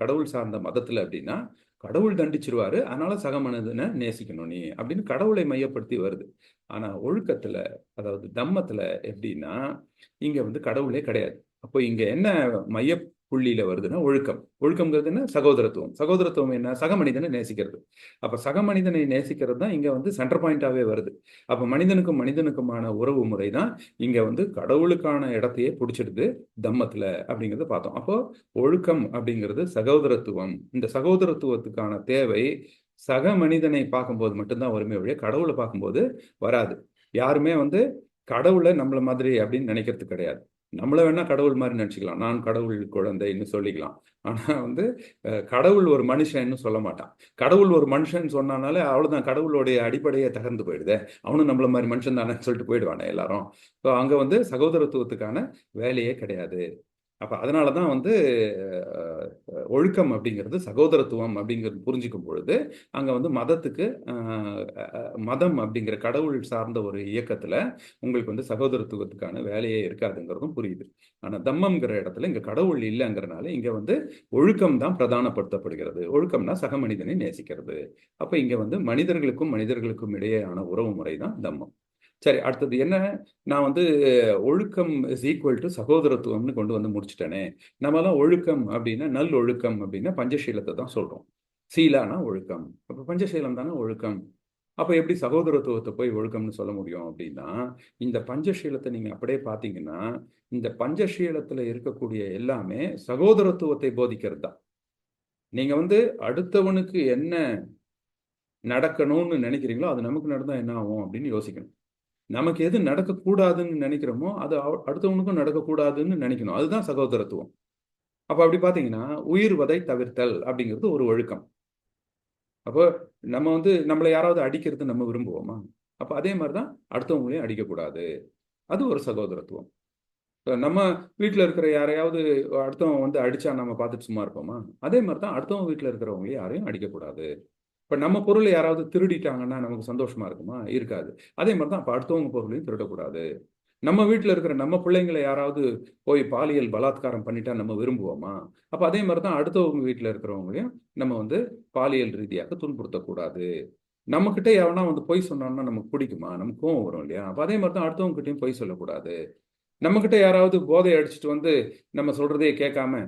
Speaker 1: கடவுள் சார்ந்த மதத்துல அப்படின்னா, கடவுள் தண்டிச்சிருவாரு, அதனால சக மனிதனை நேசிக்கணும் நீ அப்படின்னு கடவுளை மையப்படுத்தி வருது. ஆனா ஒழுக்கத்துல, அதாவது தம்மத்துல எப்படின்னா, இங்க கடவுளே கிடையாது. அப்போ இங்க என்ன மைய புள்ளியில வருதுன்னா ஒழுக்கம். ஒழுக்கம்ங்கிறது என்ன? சகோதரத்துவம். சகோதரத்துவம் என்ன? சக மனிதனை நேசிக்கிறது. அப்ப சக மனிதனை நேசிக்கிறது தான் இங்க சென்டர் பாயிண்டாவே வருது. அப்ப மனிதனுக்கும் மனிதனுக்குமான உறவு முறை தான் இங்க கடவுளுக்கான இடத்தையே பிடிச்சிடுது தம்மத்துல அப்படிங்கறத பார்த்தோம். அப்போ ஒழுக்கம் அப்படிங்கிறது சகோதரத்துவம். இந்த சகோதரத்துவத்துக்கான தேவை சக மனிதனை பார்க்கும்போது மட்டும்தான் வருமே ஒழிய கடவுளை பார்க்கும்போது வராது. யாருமே கடவுளை நம்மள மாதிரி அப்படின்னு நினைக்கிறது கிடையாது. நம்மள வேணா கடவுள் மாதிரி நினைச்சுக்கலாம். நான் கடவுள் குழந்தைன்னு சொல்லிக்கலாம். ஆனா கடவுள் ஒரு மனுஷன்னு சொல்ல மாட்டான். கடவுள் ஒரு மனுஷன் சொன்னாலே அவ்வளவுதான், கடவுளுடைய அடிப்படையே தகர்ந்து போயிடுதே. அவனும் நம்மள மாதிரி மனுஷன் தானே சொல்லிட்டு போயிடுவானே எல்லாரும். அங்க சகோதரத்துவத்துக்கான வேலையே கிடையாது. அப்ப அதனாலதான் ஒழுக்கம் அப்படிங்கிறது சகோதரத்துவம் அப்படிங்கிறது புரிஞ்சுக்கும் பொழுது அங்க மதத்துக்கு மதம் அப்படிங்கிற கடவுள் சார்ந்த ஒரு இயக்கத்துல உங்களுக்கு சகோதரத்துவத்துக்கான வேலையே இருக்காதுங்கிறதும் புரியுது. ஆனா தம்மம்ங்கிற இடத்துல இங்க கடவுள் இல்லைங்கிறனால இங்க ஒழுக்கம் தான் பிரதானப்படுத்தப்படுகிறது. ஒழுக்கம்னா சக மனிதனை நேசிக்கிறது. அப்ப இங்க மனிதர்களுக்கும் மனிதர்களுக்கும் இடையேயான உறவு முறை தான் தம்மம். சரி, அடுத்தது என்ன? நான் ஒழுக்கம் இஸ் ஈக்குவல் டு சகோதரத்துவம்னு கொண்டு முடிச்சுட்டேனே. நம்மலாம் ஒழுக்கம் அப்படின்னா, நல் ஒழுக்கம் அப்படின்னா பஞ்சசீலத்தை தான் சொல்றோம். சீலானா ஒழுக்கம். அப்ப பஞ்சசீலம் தானே ஒழுக்கம். அப்ப எப்படி சகோதரத்துவத்தை போய் ஒழுக்கம்னு சொல்ல முடியும் அப்படின்னா, இந்த பஞ்சசீலத்தை நீங்க அப்படியே பார்த்தீங்கன்னா, இந்த பஞ்சசீலத்துல இருக்கக்கூடிய எல்லாமே சகோதரத்துவத்தை போதிக்கிறது தான். நீங்க அடுத்தவனுக்கு என்ன நடக்கணும்னு நினைக்கிறீங்களோ அது நமக்கு நடந்தா என்ன ஆகும் அப்படின்னு யோசிக்கணும். நமக்கு எது நடக்கக்கூடாதுன்னு நினைக்கிறோமோ அது அடுத்தவனுக்கும் நடக்கக்கூடாதுன்னு நினைக்கணும். அதுதான் சகோதரத்துவம். அப்ப அப்படி பாத்தீங்கன்னா உயிர்வதை தவிர்த்தல் அப்படிங்கிறது ஒரு ஒழுக்கம். அப்போ நம்ம நம்மளை யாராவது அடிக்கிறது நம்ம விரும்புவோமா? அப்ப அதே மாதிரிதான் அடுத்தவங்களையும் அடிக்கக்கூடாது. அது ஒரு சகோதரத்துவம். நம்ம வீட்டுல இருக்கிற யாரையாவது அடுத்தவன் அடிச்சா நம்ம பார்த்துட்டு சும்மா இருப்போமா? அதே மாதிரிதான் அடுத்தவங்க வீட்டுல இருக்கிறவங்களையும் யாரையும் அடிக்கக்கூடாது. இப்ப நம்ம பொருளை யாராவது திருடிட்டாங்கன்னா நமக்கு சந்தோஷமா இருக்குமா? இருக்காது. அதே மாதிரிதான் அப்ப அடுத்தவங்க பொருளையும் திருடக்கூடாது. நம்ம வீட்டுல இருக்கிற நம்ம பிள்ளைங்களை யாராவது போய் பாலியல் பலாத்காரம் பண்ணிட்டா நம்ம விரும்புவோமா? அப்ப அதே மாதிரிதான் அடுத்தவங்க வீட்டுல இருக்கிறவங்களையும் நம்ம பாலியல் ரீதியாக துன்புறுத்தக்கூடாது. நம்ம கிட்ட எவனா பொய் சொன்னோம்னா நமக்கு பிடிக்குமா? நமக்கு கோவம் வரும் இல்லையா? அப்ப அதே மாதிரிதான் அடுத்தவங்க கிட்டயும் பொய் சொல்லக்கூடாது. நம்ம கிட்ட யாராவது போதை அடிச்சுட்டு நம்ம சொல்றதே கேட்காம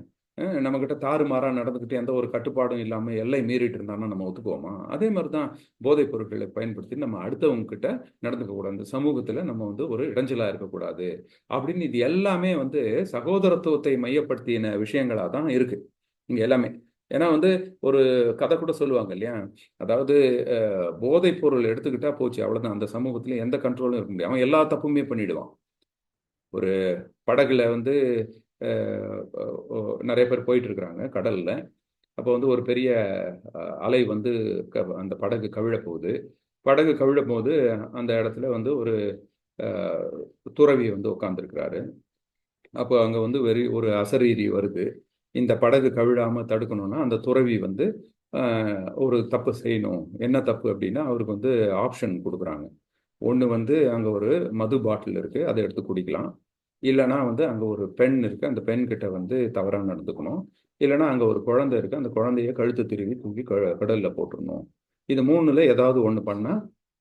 Speaker 1: நம்ம கிட்ட தாறுமாறா நடந்துக்கிட்டு எந்த ஒரு கட்டுப்பாடும் இல்லாம எல்லை மீறிட்டு இருந்தான்னா நம்ம ஒத்துக்குவோமா? அதே மாதிரிதான் போதைப் பொருட்களை பயன்படுத்தி நம்ம அடுத்தவங்க கிட்ட நடந்துக்க கூடாது. இந்த சமூகத்துல நம்ம ஒரு இடைஞ்சலா இருக்கக்கூடாது அப்படின்னு இது எல்லாமே சகோதரத்துவத்தை மையப்படுத்தின விஷயங்களா தான் இருக்கு இங்க எல்லாமே. ஏன்னா வந்து ஒரு கதை கூட சொல்லுவாங்க இல்லையா, அதாவது போதைப் பொருள் எடுத்துக்கிட்டா போச்சு அவ்வளவுதான், அந்த சமூகத்துல எந்த கண்ட்ரோலும் இருக்க முடியாது, அவன் எல்லா தப்புமே பண்ணிடுவான். ஒரு படகுல வந்து நிறைய பேர் போயிட்டு இருக்கிறாங்க கடல்ல. அப்போ வந்து ஒரு பெரிய அலை வந்து அந்த படகு கவிழ போகுது. படகு கவிழ போது அந்த இடத்துல வந்து ஒரு அஹ், துறவி வந்து உட்கார்ந்துருக்கிறாரு. அப்போ அங்க வந்து ஒரு அசரீரி வருது. இந்த படகு கவிழாம தடுக்கணும்னா அந்த துறவி வந்து ஒரு தப்பு செய்யணும். என்ன தப்பு அப்படின்னா அவருக்கு வந்து ஆப்ஷன் கொடுக்குறாங்க. ஒன்று வந்து அங்கே ஒரு மது பாட்டில் இருக்கு, அதை எடுத்து குடிக்கலாம். இல்லைன்னா வந்து அங்கே ஒரு பெண் இருக்கு, அந்த பெண் கிட்ட வந்து தவறாக நடந்துக்கணும். இல்லைன்னா அங்கே ஒரு குழந்தை இருக்கு, அந்த குழந்தைய கழுத்து திருவி தூக்கி கடல்ல போட்டுடணும். இது மூணுல ஏதாவது ஒன்று பண்ணா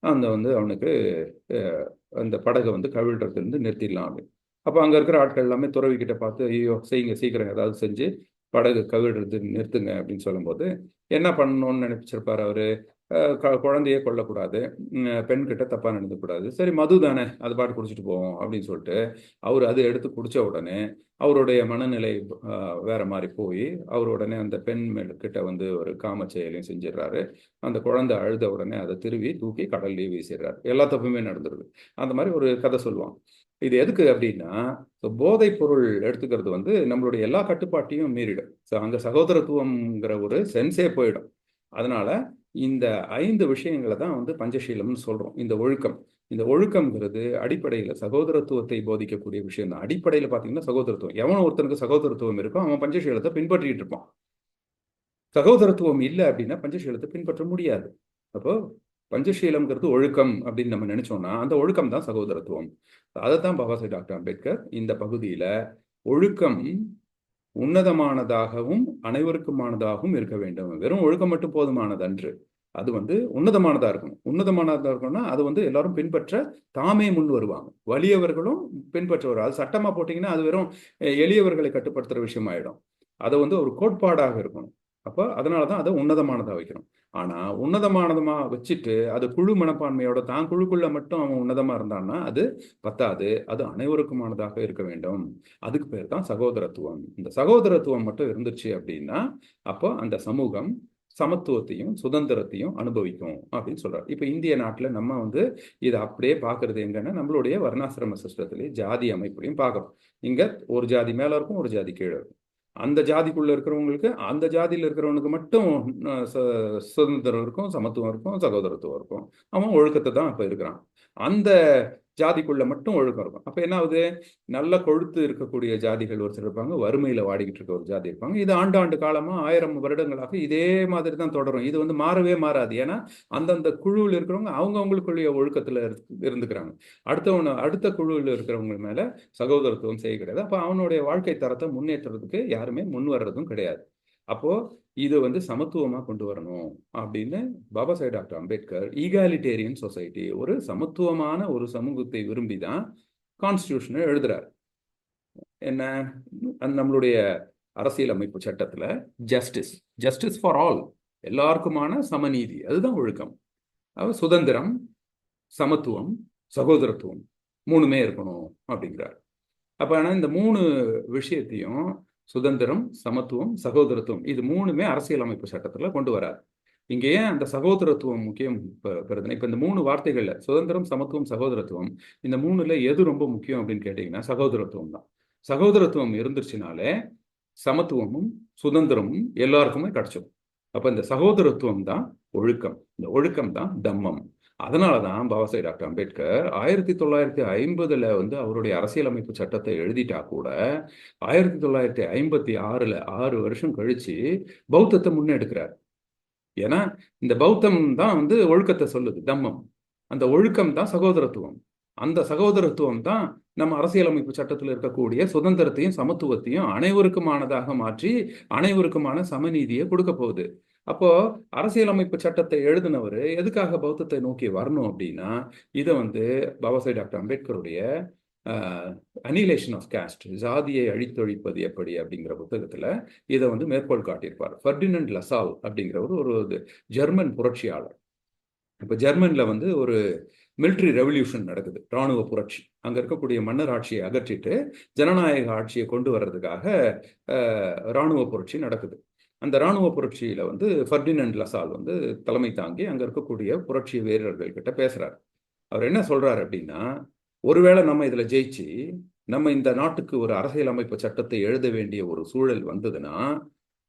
Speaker 1: அந்த வந்து அவனுக்கு அஹ், அந்த படகை வந்து கவிழ்றதுல இருந்து நிறுத்திடலாம் அப்படின்னு. அப்போ அங்கே இருக்கிற ஆட்கள் எல்லாமே துறவி கிட்ட பார்த்து, ஐயோ செய்யுங்க சீக்கிரம் ஏதாவது செஞ்சு படகு கவிழ்றது நிறுத்துங்க அப்படின்னு சொல்லும்போது, என்ன பண்ணணும்னு நினைச்சிருப்பாரு அவரு. குழந்தையே கொல்லக்கூடாது, பெண் கிட்ட தப்பா நடந்துக்கூடாது, சரி மது தானே அது பாட்டு குடிச்சிட்டு போவோம் அப்படின்னு சொல்லிட்டு அவர் அதை எடுத்து குடிச்ச உடனே அவருடைய மனநிலை வேற மாதிரி போய் அவர் உடனே அந்த பெண் கிட்ட வந்து ஒரு காம செயலையும் செஞ்சிடறாரு. அந்த குழந்தை அழுத உடனே அதை திருவி தூக்கி கடல்லையே வீசிடுறாரு. எல்லா தப்புமே நடந்துருது. அந்த மாதிரி ஒரு கதை சொல்லுவான். இது எதுக்கு அப்படின்னா, போதைப் பொருள் எடுத்துக்கிறது வந்து நம்மளுடைய எல்லா கட்டுப்பாட்டையும் மீறிடும். அங்க சகோதரத்துவம்ங்கிற ஒரு சென்ஸே போயிடும். அதனால இந்த 5 விஷயங்களை தான் வந்து பஞ்சசீலம்னு சொல்றோம். இந்த ஒழுக்கம், இந்த ஒழுக்கம்ங்கிறது அடிப்படையில் சகோதரத்துவத்தை போதிக்கக்கூடிய விஷயம் தான். அடிப்படையில் பார்த்தீங்கன்னா சகோதரத்துவம், எவன் ஒருத்தனுக்கு சகோதரத்துவம் இருக்கோ அவன் பஞ்சசீலத்தை பின்பற்றிட்டு இருப்பான். சகோதரத்துவம் இல்லை அப்படின்னா பஞ்சசீலத்தை பின்பற்ற முடியாது. அப்போ பஞ்சசீலம்ங்கிறது ஒழுக்கம் அப்படின்னு நம்ம நினைச்சோம்னா அந்த ஒழுக்கம் தான் சகோதரத்துவம். அதைத்தான் பாபா சாஹேப் டாக்டர் அம்பேத்கர் இந்த பகுதியில ஒழுக்கம் உன்னதமானதாகவும் அனைவருக்குமானதாகவும் இருக்க வேண்டும். வெறும் ஒழுக்கம் மட்டும் போதுமானது அன்று. அது வந்து உன்னதமானதா இருக்கணும். உன்னதமானதா இருக்கணும்னா அது வந்து எல்லாரும் பின்பற்ற தாமே முன் வருவாங்க. வலியவர்களும் பின்பற்ற வரும். அது சட்டமா போட்டீங்கன்னா அது வெறும் எளியவர்களை கட்டுப்படுத்துற விஷயம் ஆயிடும். அதை வந்து ஒரு கோட்பாடாக இருக்கணும். அப்போ அதனாலதான் அதை உன்னதமானதா வைக்கணும். ஆனா உன்னதமானதமா வச்சுட்டு அது குழு மனப்பான்மையோட தான் குழுக்குள்ள மட்டும் அவன் உன்னதமா இருந்தான்னா அது பத்தாது. அது அனைவருக்குமானதாக இருக்க வேண்டும். அதுக்கு பேர் தான் சகோதரத்துவம். இந்த சகோதரத்துவம் மட்டும் இருந்துச்சு அப்படின்னா அப்போ அந்த சமூகம் சமத்துவத்தையும் சுதந்திரத்தையும் அனுபவிக்கும் அப்படின்னு சொல்றாரு. இப்ப இந்திய நாட்டுல நம்ம வந்து இதை அப்படியே பாக்குறது எங்கன்னா நம்மளுடைய வர்ணாசிரம சிஸ்டத்திலேயே ஜாதி அமைப்புலையும் பார்க்கறோம். இங்க ஒரு ஜாதி மேல இருக்கும், ஒரு ஜாதி கீழே இருக்கும். அந்த ஜாதிக்குள்ள இருக்கிறவங்களுக்கு அந்த ஜாதியில் இருக்கிறவனுக்கு மட்டும் சுதந்திரம் இருக்கும், சமத்துவம் இருக்கும், சகோதரத்துவம் இருக்கும். அவன் ஒழுக்கத்தை தான் இப்ப இருக்கிறான். அந்த ஜாதிக்குள்ள மட்டும் ஒழுக்கம் இருக்கும். அப்ப என்ன ஆகுது, நல்ல கொழுத்து இருக்கக்கூடிய ஜாதிகள் ஒரு சிலர் இருப்பாங்க, வறுமையில வாடிக்கிட்டு இருக்க ஒரு ஜாதி இருப்பாங்க. இது ஆண்டாண்டு காலமா 1000 வருடங்களாக இதே மாதிரி தான் தொடரும். இது வந்து மாறவே மாறாது. ஏன்னா அந்தந்த குழுவில் இருக்கிறவங்க அவங்களுக்குள்ள ஒழுக்கத்துல இருந்துக்கிறாங்க. அடுத்த குழுவில் இருக்கிறவங்க மேல சகோதரத்துவம் செய்ய கிடையாது. அப்ப அவனுடைய வாழ்க்கை தரத்தை முன்னேற்றத்துக்கு யாருமே முன் வர்றதும் கிடையாது. அப்போ இது வந்து சமத்துவமா கொண்டு வரணும் அப்படின்னு பாபா சாஹேப் டாக்டர் அம்பேத்கர் ஈகாலிட்டேரியன் சொசைட்டி, ஒரு சமத்துவமான ஒரு சமூகத்தை விரும்பிதான் கான்ஸ்டிடியூஷனை எழுதுறார். என்ன, நம்மளுடைய அரசியலமைப்பு சட்டத்துல ஜஸ்டிஸ், ஜஸ்டிஸ் ஃபார் ஆல், எல்லாருக்குமான சமநீதி, அதுதான் ஒழுக்கம். சுதந்திரம், சமத்துவம், சகோதரத்துவம் மூணுமே இருக்கணும் அப்படிங்கிறார். அப்ப ஆனா இந்த 3 விஷயத்தையும் சுதந்திரம், சமத்துவம், சகோதரத்துவம் இது மூணுமே அரசியலமைப்பு சட்டத்துல கொண்டு வரார். இங்க ஏன் அந்த சகோதரத்துவம் முக்கியம் பெறுதுன்னா, இப்ப இந்த 3 வார்த்தைகள்ல சுதந்திரம், சமத்துவம், சகோதரத்துவம், இந்த 3ல எது ரொம்ப முக்கியம் அப்படின்னு கேட்டீங்கன்னா சகோதரத்துவம் தான். சகோதரத்துவம் இருந்துச்சுனாலே சமத்துவமும் சுதந்திரமும் எல்லாருக்குமே கிடைச்சிடும். அப்ப இந்த சகோதரத்துவம் தான் ஒழுக்கம், இந்த ஒழுக்கம் தான் தம்மம். அதனாலதான் பாபா சாஹேப் டாக்டர் அம்பேத்கர் 1950 வந்து அவருடைய அரசியலமைப்பு சட்டத்தை எழுதிட்டா கூட 1956 6 வருஷம் கழிச்சு பௌத்தத்தை முன்னெடுக்கிறார். ஏன்னா இந்த பௌத்தம் தான் வந்து ஒழுக்கத்தை சொல்லுது, தம்மம். அந்த ஒழுக்கம் தான் சகோதரத்துவம். அந்த சகோதரத்துவம் தான் நம்ம அரசியலமைப்பு சட்டத்தில் இருக்கக்கூடிய சுதந்திரத்தையும் சமத்துவத்தையும் அனைவருக்குமானதாக மாற்றி அனைவருக்குமான சமநீதியை கொடுக்க போகுது. அப்போ அரசியலமைப்பு சட்டத்தை எழுதினவர் எதுக்காக பௌத்தத்தை நோக்கி வரணும் அப்படின்னா, இதை வந்து பாபா சாஹேப் டாக்டர் அம்பேத்கருடைய அனிலேஷன் ஆஃப் காஸ்ட், ஜாதியை அழித்தொழிப்பது எப்படி அப்படிங்கிற புத்தகத்துல இதை வந்து மேற்கோள் காட்டியிருப்பார். ஃபெர்டினண்ட் லசால் அப்படிங்கிறவர் ஒரு ஜெர்மன் புரட்சியாளர். இப்ப ஜெர்மன்ல வந்து ஒரு மிலிட்ரி ரெவல்யூஷன் நடக்குது, ராணுவ புரட்சி. அங்க இருக்கக்கூடிய மன்னர் ஆட்சியை அகற்றிட்டு ஜனநாயக ஆட்சியை கொண்டு வர்றதுக்காக ராணுவ புரட்சி நடக்குது. அந்த இராணுவ புரட்சியில வந்து ஃபர்டினண்ட் லசால் வந்து தலைமை தாங்கி அங்க இருக்கக்கூடிய புரட்சி வீரர்கள் கிட்ட பேசுறாரு. அவர் என்ன சொல்றாரு அப்படின்னா, ஒருவேளை நம்ம இதுல ஜெயிச்சு நம்ம இந்த நாட்டுக்கு ஒரு அரசியலமைப்பு சட்டத்தை எழுத வேண்டிய ஒரு சூழல் வந்ததுன்னா,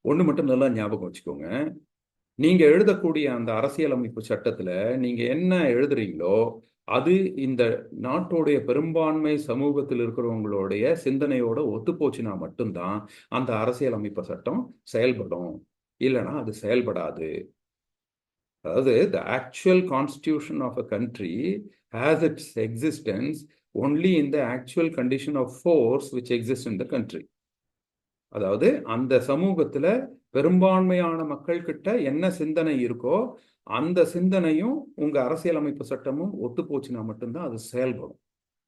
Speaker 1: ஒண்ணு மட்டும் நல்லா ஞாபகம் வச்சுக்கோங்க. நீங்க எழுதக்கூடிய அந்த அரசியலமைப்பு சட்டத்துல நீங்க என்ன எழுதுறீங்களோ, அது இந்த நாட்டோடைய பெரும்பான்மை சமூகத்தில் இருக்கிறவங்களுடைய சிந்தனையோட ஒத்துப்போச்சுன்னா மட்டும்தான் அந்த அரசியலமைப்பு சட்டம் செயல்படும். இல்லைன்னா அது செயல்படாது. அதாவது the actual constitution of a country has its existence only in the actual condition of force which exists in the country. அதாவது அந்த சமூகத்துல பெரும்பான்மையான மக்கள் கிட்ட என்ன சிந்தனை இருக்கோ அந்த சிந்தனையும் உங்க அரசியலமைப்பு சட்டமும் ஒத்து போச்சுன்னா மட்டும்தான் அது செயல்படும்.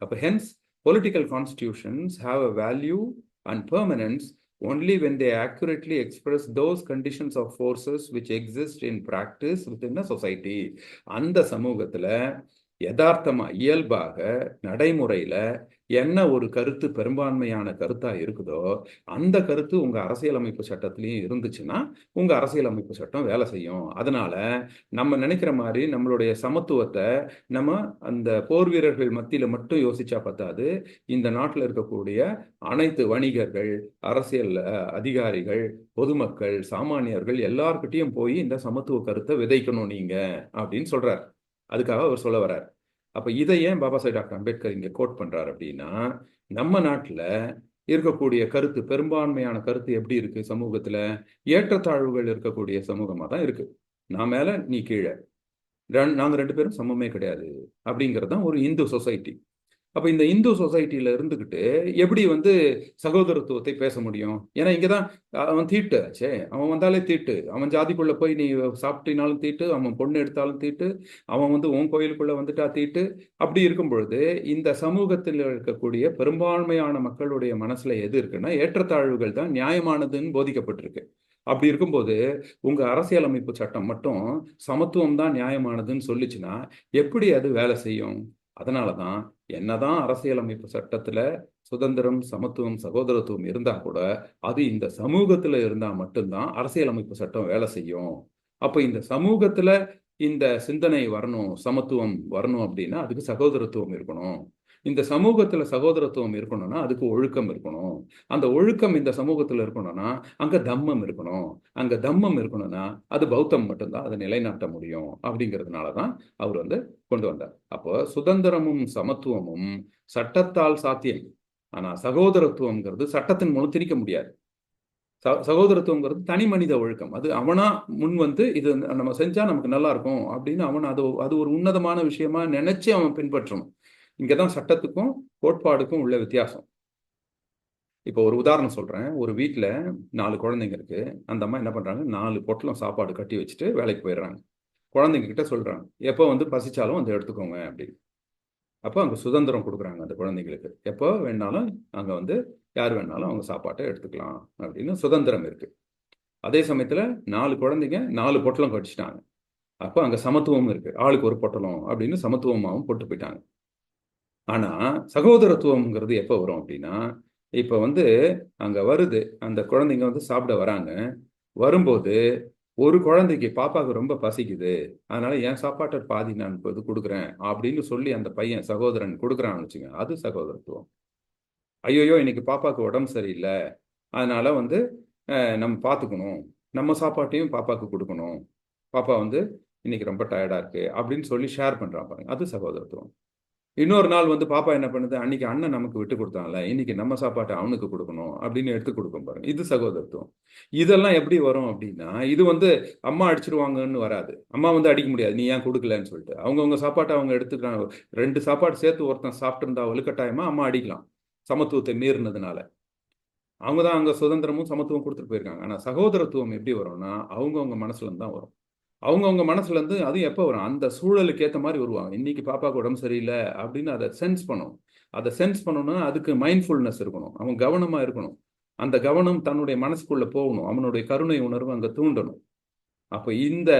Speaker 1: அப்ப hence political constitutions have a value and permanence only when they accurately express those conditions of forces which exist in practice within a society. அந்த சமூகத்துல யதார்த்தமா இயல்பாக நடைமுறையில என்ன ஒரு கருத்து பெரும்பான்மையான கருத்தா இருக்குதோ அந்த கருத்து உங்க அரசியலமைப்பு சட்டத்திலையும் இருந்துச்சுன்னா உங்க அரசியலமைப்பு சட்டம் வேலை செய்யும். அதனால நம்ம நினைக்கிற மாதிரி நம்மளுடைய சமத்துவத்தை நம்ம அந்த போர் வீரர்கள் மத்தியில மட்டும் யோசிச்சா பத்தாது. இந்த நாட்டில் இருக்கக்கூடிய அனைத்து வணிகர்கள், அரசியல் அதிகாரிகள், பொதுமக்கள், சாமானியர்கள் எல்லார்கிட்டையும் போய் இந்த சமத்துவ கருத்தை விதைக்கணும் நீங்க அப்படின்னு சொல்றார். அதுக்காக அவர் சொல்ல வர்றார். அப்ப இதை ஏன் பாபா சாஹேப் டாக்டர் அம்பேத்கர் இங்க கோட் பண்றாரு அப்படின்னா, நம்ம நாட்டுல இருக்கக்கூடிய கருத்து பெரும்பான்மையான கருத்து எப்படி இருக்கு சமூகத்துல? ஏற்றத்தாழ்வுகள் இருக்கக்கூடிய சமூகமா தான் இருக்கு. நான் மேல நீ கீழே, நாங்க ரெண்டு பேரும் சமமே கிடையாது அப்படிங்கிறது தான் ஒரு இந்து சொசைட்டி. அப்ப இந்த இந்து சொசைட்டில இருந்துகிட்டு எப்படி வந்து சகோதரத்துவத்தை பேச முடியும்? ஏன்னா இங்கதான் அவன் தீட்டு ஆச்சே, அவன் வந்தாலே தீட்டு, அவன் ஜாதிக்குள்ள போய் நீ சாப்பிட்டினாலும் தீட்டு, அவன் பொண்ணு எடுத்தாலும் தீட்டு, அவன் வந்து உன் கோயிலுக்குள்ள வந்துட்டா தீட்டு. அப்படி இருக்கும் பொழுது இந்த சமூகத்தில் இருக்கக்கூடிய பெரும்பான்மையான மக்களுடைய மனசுல எது இருக்குன்னா ஏற்றத்தாழ்வுகள் தான் நியாயமானதுன்னு போதிக்கப்பட்டிருக்கு. அப்படி இருக்கும்போது உங்க அரசியலமைப்பு சட்டம் மட்டும் சமத்துவம் தான் நியாயமானதுன்னு சொல்லிச்சுன்னா எப்படி அது வேலை செய்யும்? அதனாலதான் என்னதான் அரசியலமைப்பு சட்டத்துல சுதந்திரம், சமத்துவம், சகோதரத்துவம் இருந்தா கூட அது இந்த சமூகத்துல இருந்தா மட்டும்தான் அரசியலமைப்பு சட்டம் வேலை செய்யும். அப்ப இந்த சமூகத்துல இந்த சிந்தனை வரணும், சமத்துவம் வரணும் அப்படின்னா அதுக்கு சகோதரத்துவம் இருக்கணும். இந்த சமூகத்துல சகோதரத்துவம் இருக்கணும்னா அதுக்கு ஒழுக்கம் இருக்கணும். அந்த ஒழுக்கம் இந்த சமூகத்துல இருக்கணும்னா அங்க தம்மம் இருக்கணும். அங்க தம்மம் இருக்கணும்னா அது பௌத்தம் மட்டும்தான் அதை நிலைநாட்ட முடியும். அப்படிங்கிறதுனாலதான் அவர் வந்து கொண்டு வந்தார். அப்போ சுதந்திரமும் சமத்துவமும் சட்டத்தால் சாத்தியம். ஆனா சகோதரத்துவம்ங்கிறது சட்டத்தின் மூலம் திணிக்க முடியாது. சகோதரத்துவங்கிறது தனி மனித ஒழுக்கம். அது அவனா முன் வந்து இது நம்ம செஞ்சா நமக்கு நல்லா இருக்கும் அப்படின்னு அவன் அது ஒரு உன்னதமான விஷயமா நினைச்சு அவன் பின்பற்றணும். இங்கதான் சட்டத்துக்கும் கோட்பாடுக்கும் உள்ள வித்தியாசம். இப்போ ஒரு உதாரணம் சொல்றேன். ஒரு வீட்டுல 4 குழந்தைங்க இருக்கு. அந்த அம்மா என்ன பண்றாங்க, 4 பொட்டலம் சாப்பாடு கட்டி வச்சுட்டு வேலைக்கு போயிடுறாங்க. குழந்தைங்க கிட்ட சொல்றாங்க, எப்போ வந்து பசிச்சாலும் வந்து எடுத்துக்கோங்க அப்படின்னு. அப்போ அங்க சுதந்திரம் கொடுக்குறாங்க அந்த குழந்தைங்களுக்கு. எப்போ வேணாலும் அங்க வந்து யார் வேணாலும் அவங்க சாப்பாட்டை எடுத்துக்கலாம் அப்படின்னு சுதந்திரம் இருக்கு. அதே சமயத்துல 4 குழந்தைங்க 4 பொட்டலம் கடிச்சிட்டாங்க. அப்போ அங்க சமத்துவம் இருக்கு. ஆளுக்கு ஒரு பொட்டலம் அப்படின்னு சமத்துவமாவும் போட்டு போயிட்டாங்க. ஆனா சகோதரத்துவம்ங்கிறது எப்போ வரும் அப்படின்னா, இப்ப வந்து அங்க வருது, அந்த குழந்தைங்க வந்து சாப்பிட வராங்க. வரும்போது ஒரு குழந்தைக்கு பாப்பாவுக்கு ரொம்ப பசிக்குது, அதனால என் சாப்பாட்டை பாதி நான் இப்போ இது கொடுக்குறேன் அப்படின்னு சொல்லி அந்த பையன் சகோதரன் கொடுக்குறான்னு வச்சுங்க, அது சகோதரத்துவம். ஐயோயோ இன்னைக்கு பாப்பாவுக்கு உடம்பு சரியில்லை, அதனால வந்து நம்ம பார்த்துக்கணும், நம்ம சாப்பாட்டையும் பாப்பாவுக்கு கொடுக்கணும், பாப்பா வந்து இன்னைக்கு ரொம்ப டயர்டா இருக்கு அப்படின்னு சொல்லி ஷேர் பண்றான் பாருங்க, அது சகோதரத்துவம். இன்னொரு நாள் வந்து பாப்பா என்ன பண்ணுது, அன்னைக்கு அண்ணன் நமக்கு விட்டு கொடுத்தான்ல, இன்னைக்கு நம்ம சாப்பாட்டை அவனுக்கு கொடுக்கணும் அப்படின்னு எடுத்து கொடுக்கும் பாருங்க, இது சகோதரத்துவம். இதெல்லாம் எப்படி வரும் அப்படின்னா, இது வந்து அம்மா அடிச்சிருவாங்கன்னு வராது. அம்மா வந்து அடிக்க முடியாது, நீ ஏன் கொடுக்கலன்னு சொல்லிட்டு. அவங்கவுங்க சாப்பாட்டை அவங்க எடுத்துக்கிறாங்க. 2 சாப்பாடு சேர்த்து ஒருத்தன் சாப்பிட்டு இருந்தா வலுக்கட்டாயமா அம்மா அடிக்கலாம், சமத்துவத்தை மீறினதுனால. அவங்க தான் அங்க சுதந்திரமும் சமத்துவம் கொடுத்துட்டு போயிருக்காங்க. ஆனா சகோதரத்துவம் எப்படி வரும்னா அவங்கவுங்க மனசுல இருந்து தான் வரும். அவங்கவுங்க மனசுல இருந்து அது எப்போ வரும், அந்த சூழலுக்கு ஏற்ற மாதிரி வருவாங்க. இன்னைக்கு பாப்பாவுக்கு உடம்பு சரியில்லை அப்படின்னு அதை சென்ஸ் பண்ணணும். அதை சென்ஸ் பண்ணணும்னா அதுக்கு மைண்ட்ஃபுல்னஸ் இருக்கணும், அவன் கவனமா இருக்கணும். அந்த கவனம் தன்னுடைய மனசுக்குள்ள போகணும், அவனுடைய கருணை உணர்வு அங்க தூண்டணும். அப்ப இந்த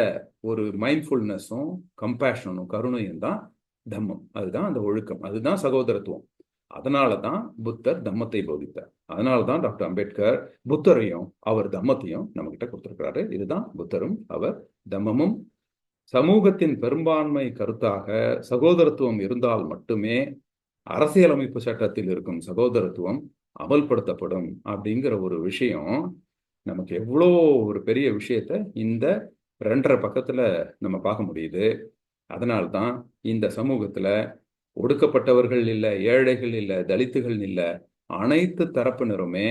Speaker 1: ஒரு மைண்ட்ஃபுல்னஸும் கம்பேஷனும் கருணையும் தான் தம்மம், அதுதான் அந்த ஒழுக்கம், அதுதான் சகோதரத்துவம். அதனால தான் புத்தர் தம்மத்தை போதித்தார். அதனால தான் டாக்டர் அம்பேத்கர் புத்தரையும் அவர் தம்மத்தையும் நம்ம கிட்ட கொடுத்திருக்கிறாரு. இதுதான் புத்தரும் அவர் தம்மமும். சமூகத்தின் பெரும்பான்மை கருத்தாக சகோதரத்துவம் இருந்தால் மட்டுமே அரசியலமைப்பு சட்டத்தில் இருக்கும் சகோதரத்துவம் அமல்படுத்தப்படும் அப்படிங்கிற ஒரு விஷயம் நமக்கு எவ்வளோ ஒரு பெரிய விஷயத்த இந்த 2.5 பக்கத்துல நம்ம பார்க்க முடியுது. அதனால்தான் இந்த சமூகத்துல ஒடுக்கப்பட்டவர்கள் இல்ல, ஏழைகள் இல்ல, தலித்துகள் இல்ல, அனைத்து தரப்பினருமே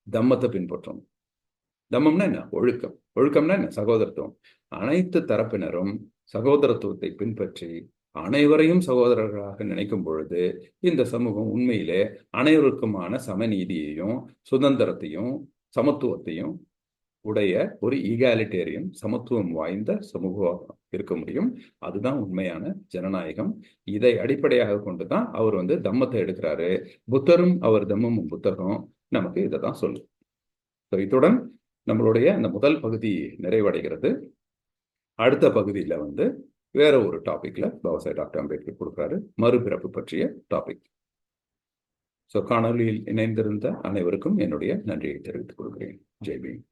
Speaker 1: தம்மத்தை பின்பற்றும். தம்மம்னா என்ன? ஒழுக்கம். ஒழுக்கம்னா என்ன? சகோதரத்துவம். அனைத்து தரப்பினரும் சகோதரத்துவத்தை பின்பற்றி அனைவரையும் சகோதரர்களாக நினைக்கும் பொழுது இந்த சமூகம் உண்மையிலே அனைவருக்குமான சமநீதியையும் சுதந்திரத்தையும் சமத்துவத்தையும் உடைய ஒரு ஈகாலிட்டேரியன் சமத்துவம் வாய்ந்த சமூகம் இருக்க முடியும். அதுதான் உண்மையான ஜனநாயகம். இதை அடிப்படையாக கொண்டுதான் அவர் தம்மத்தை எடுக்கிறாரு. புத்தரும் அவர் தம்மமும் புத்தகம் நமக்கு இதை தான் சொல்லும். இத்துடன் நம்மளுடைய அந்த முதல் பகுதி நிறைவடைகிறது. அடுத்த பகுதியில் வேற ஒரு டாபிக்ல பாபாசாஹேப் டாக்டர் அம்பேத்கர் கொடுக்கிறாரு, மறுபிறப்பு பற்றிய டாபிக். காணொலியில் இணைந்திருந்த அனைவருக்கும் என்னுடைய நன்றியை தெரிவித்துக் கொள்கிறேன். ஜெய் பீம்.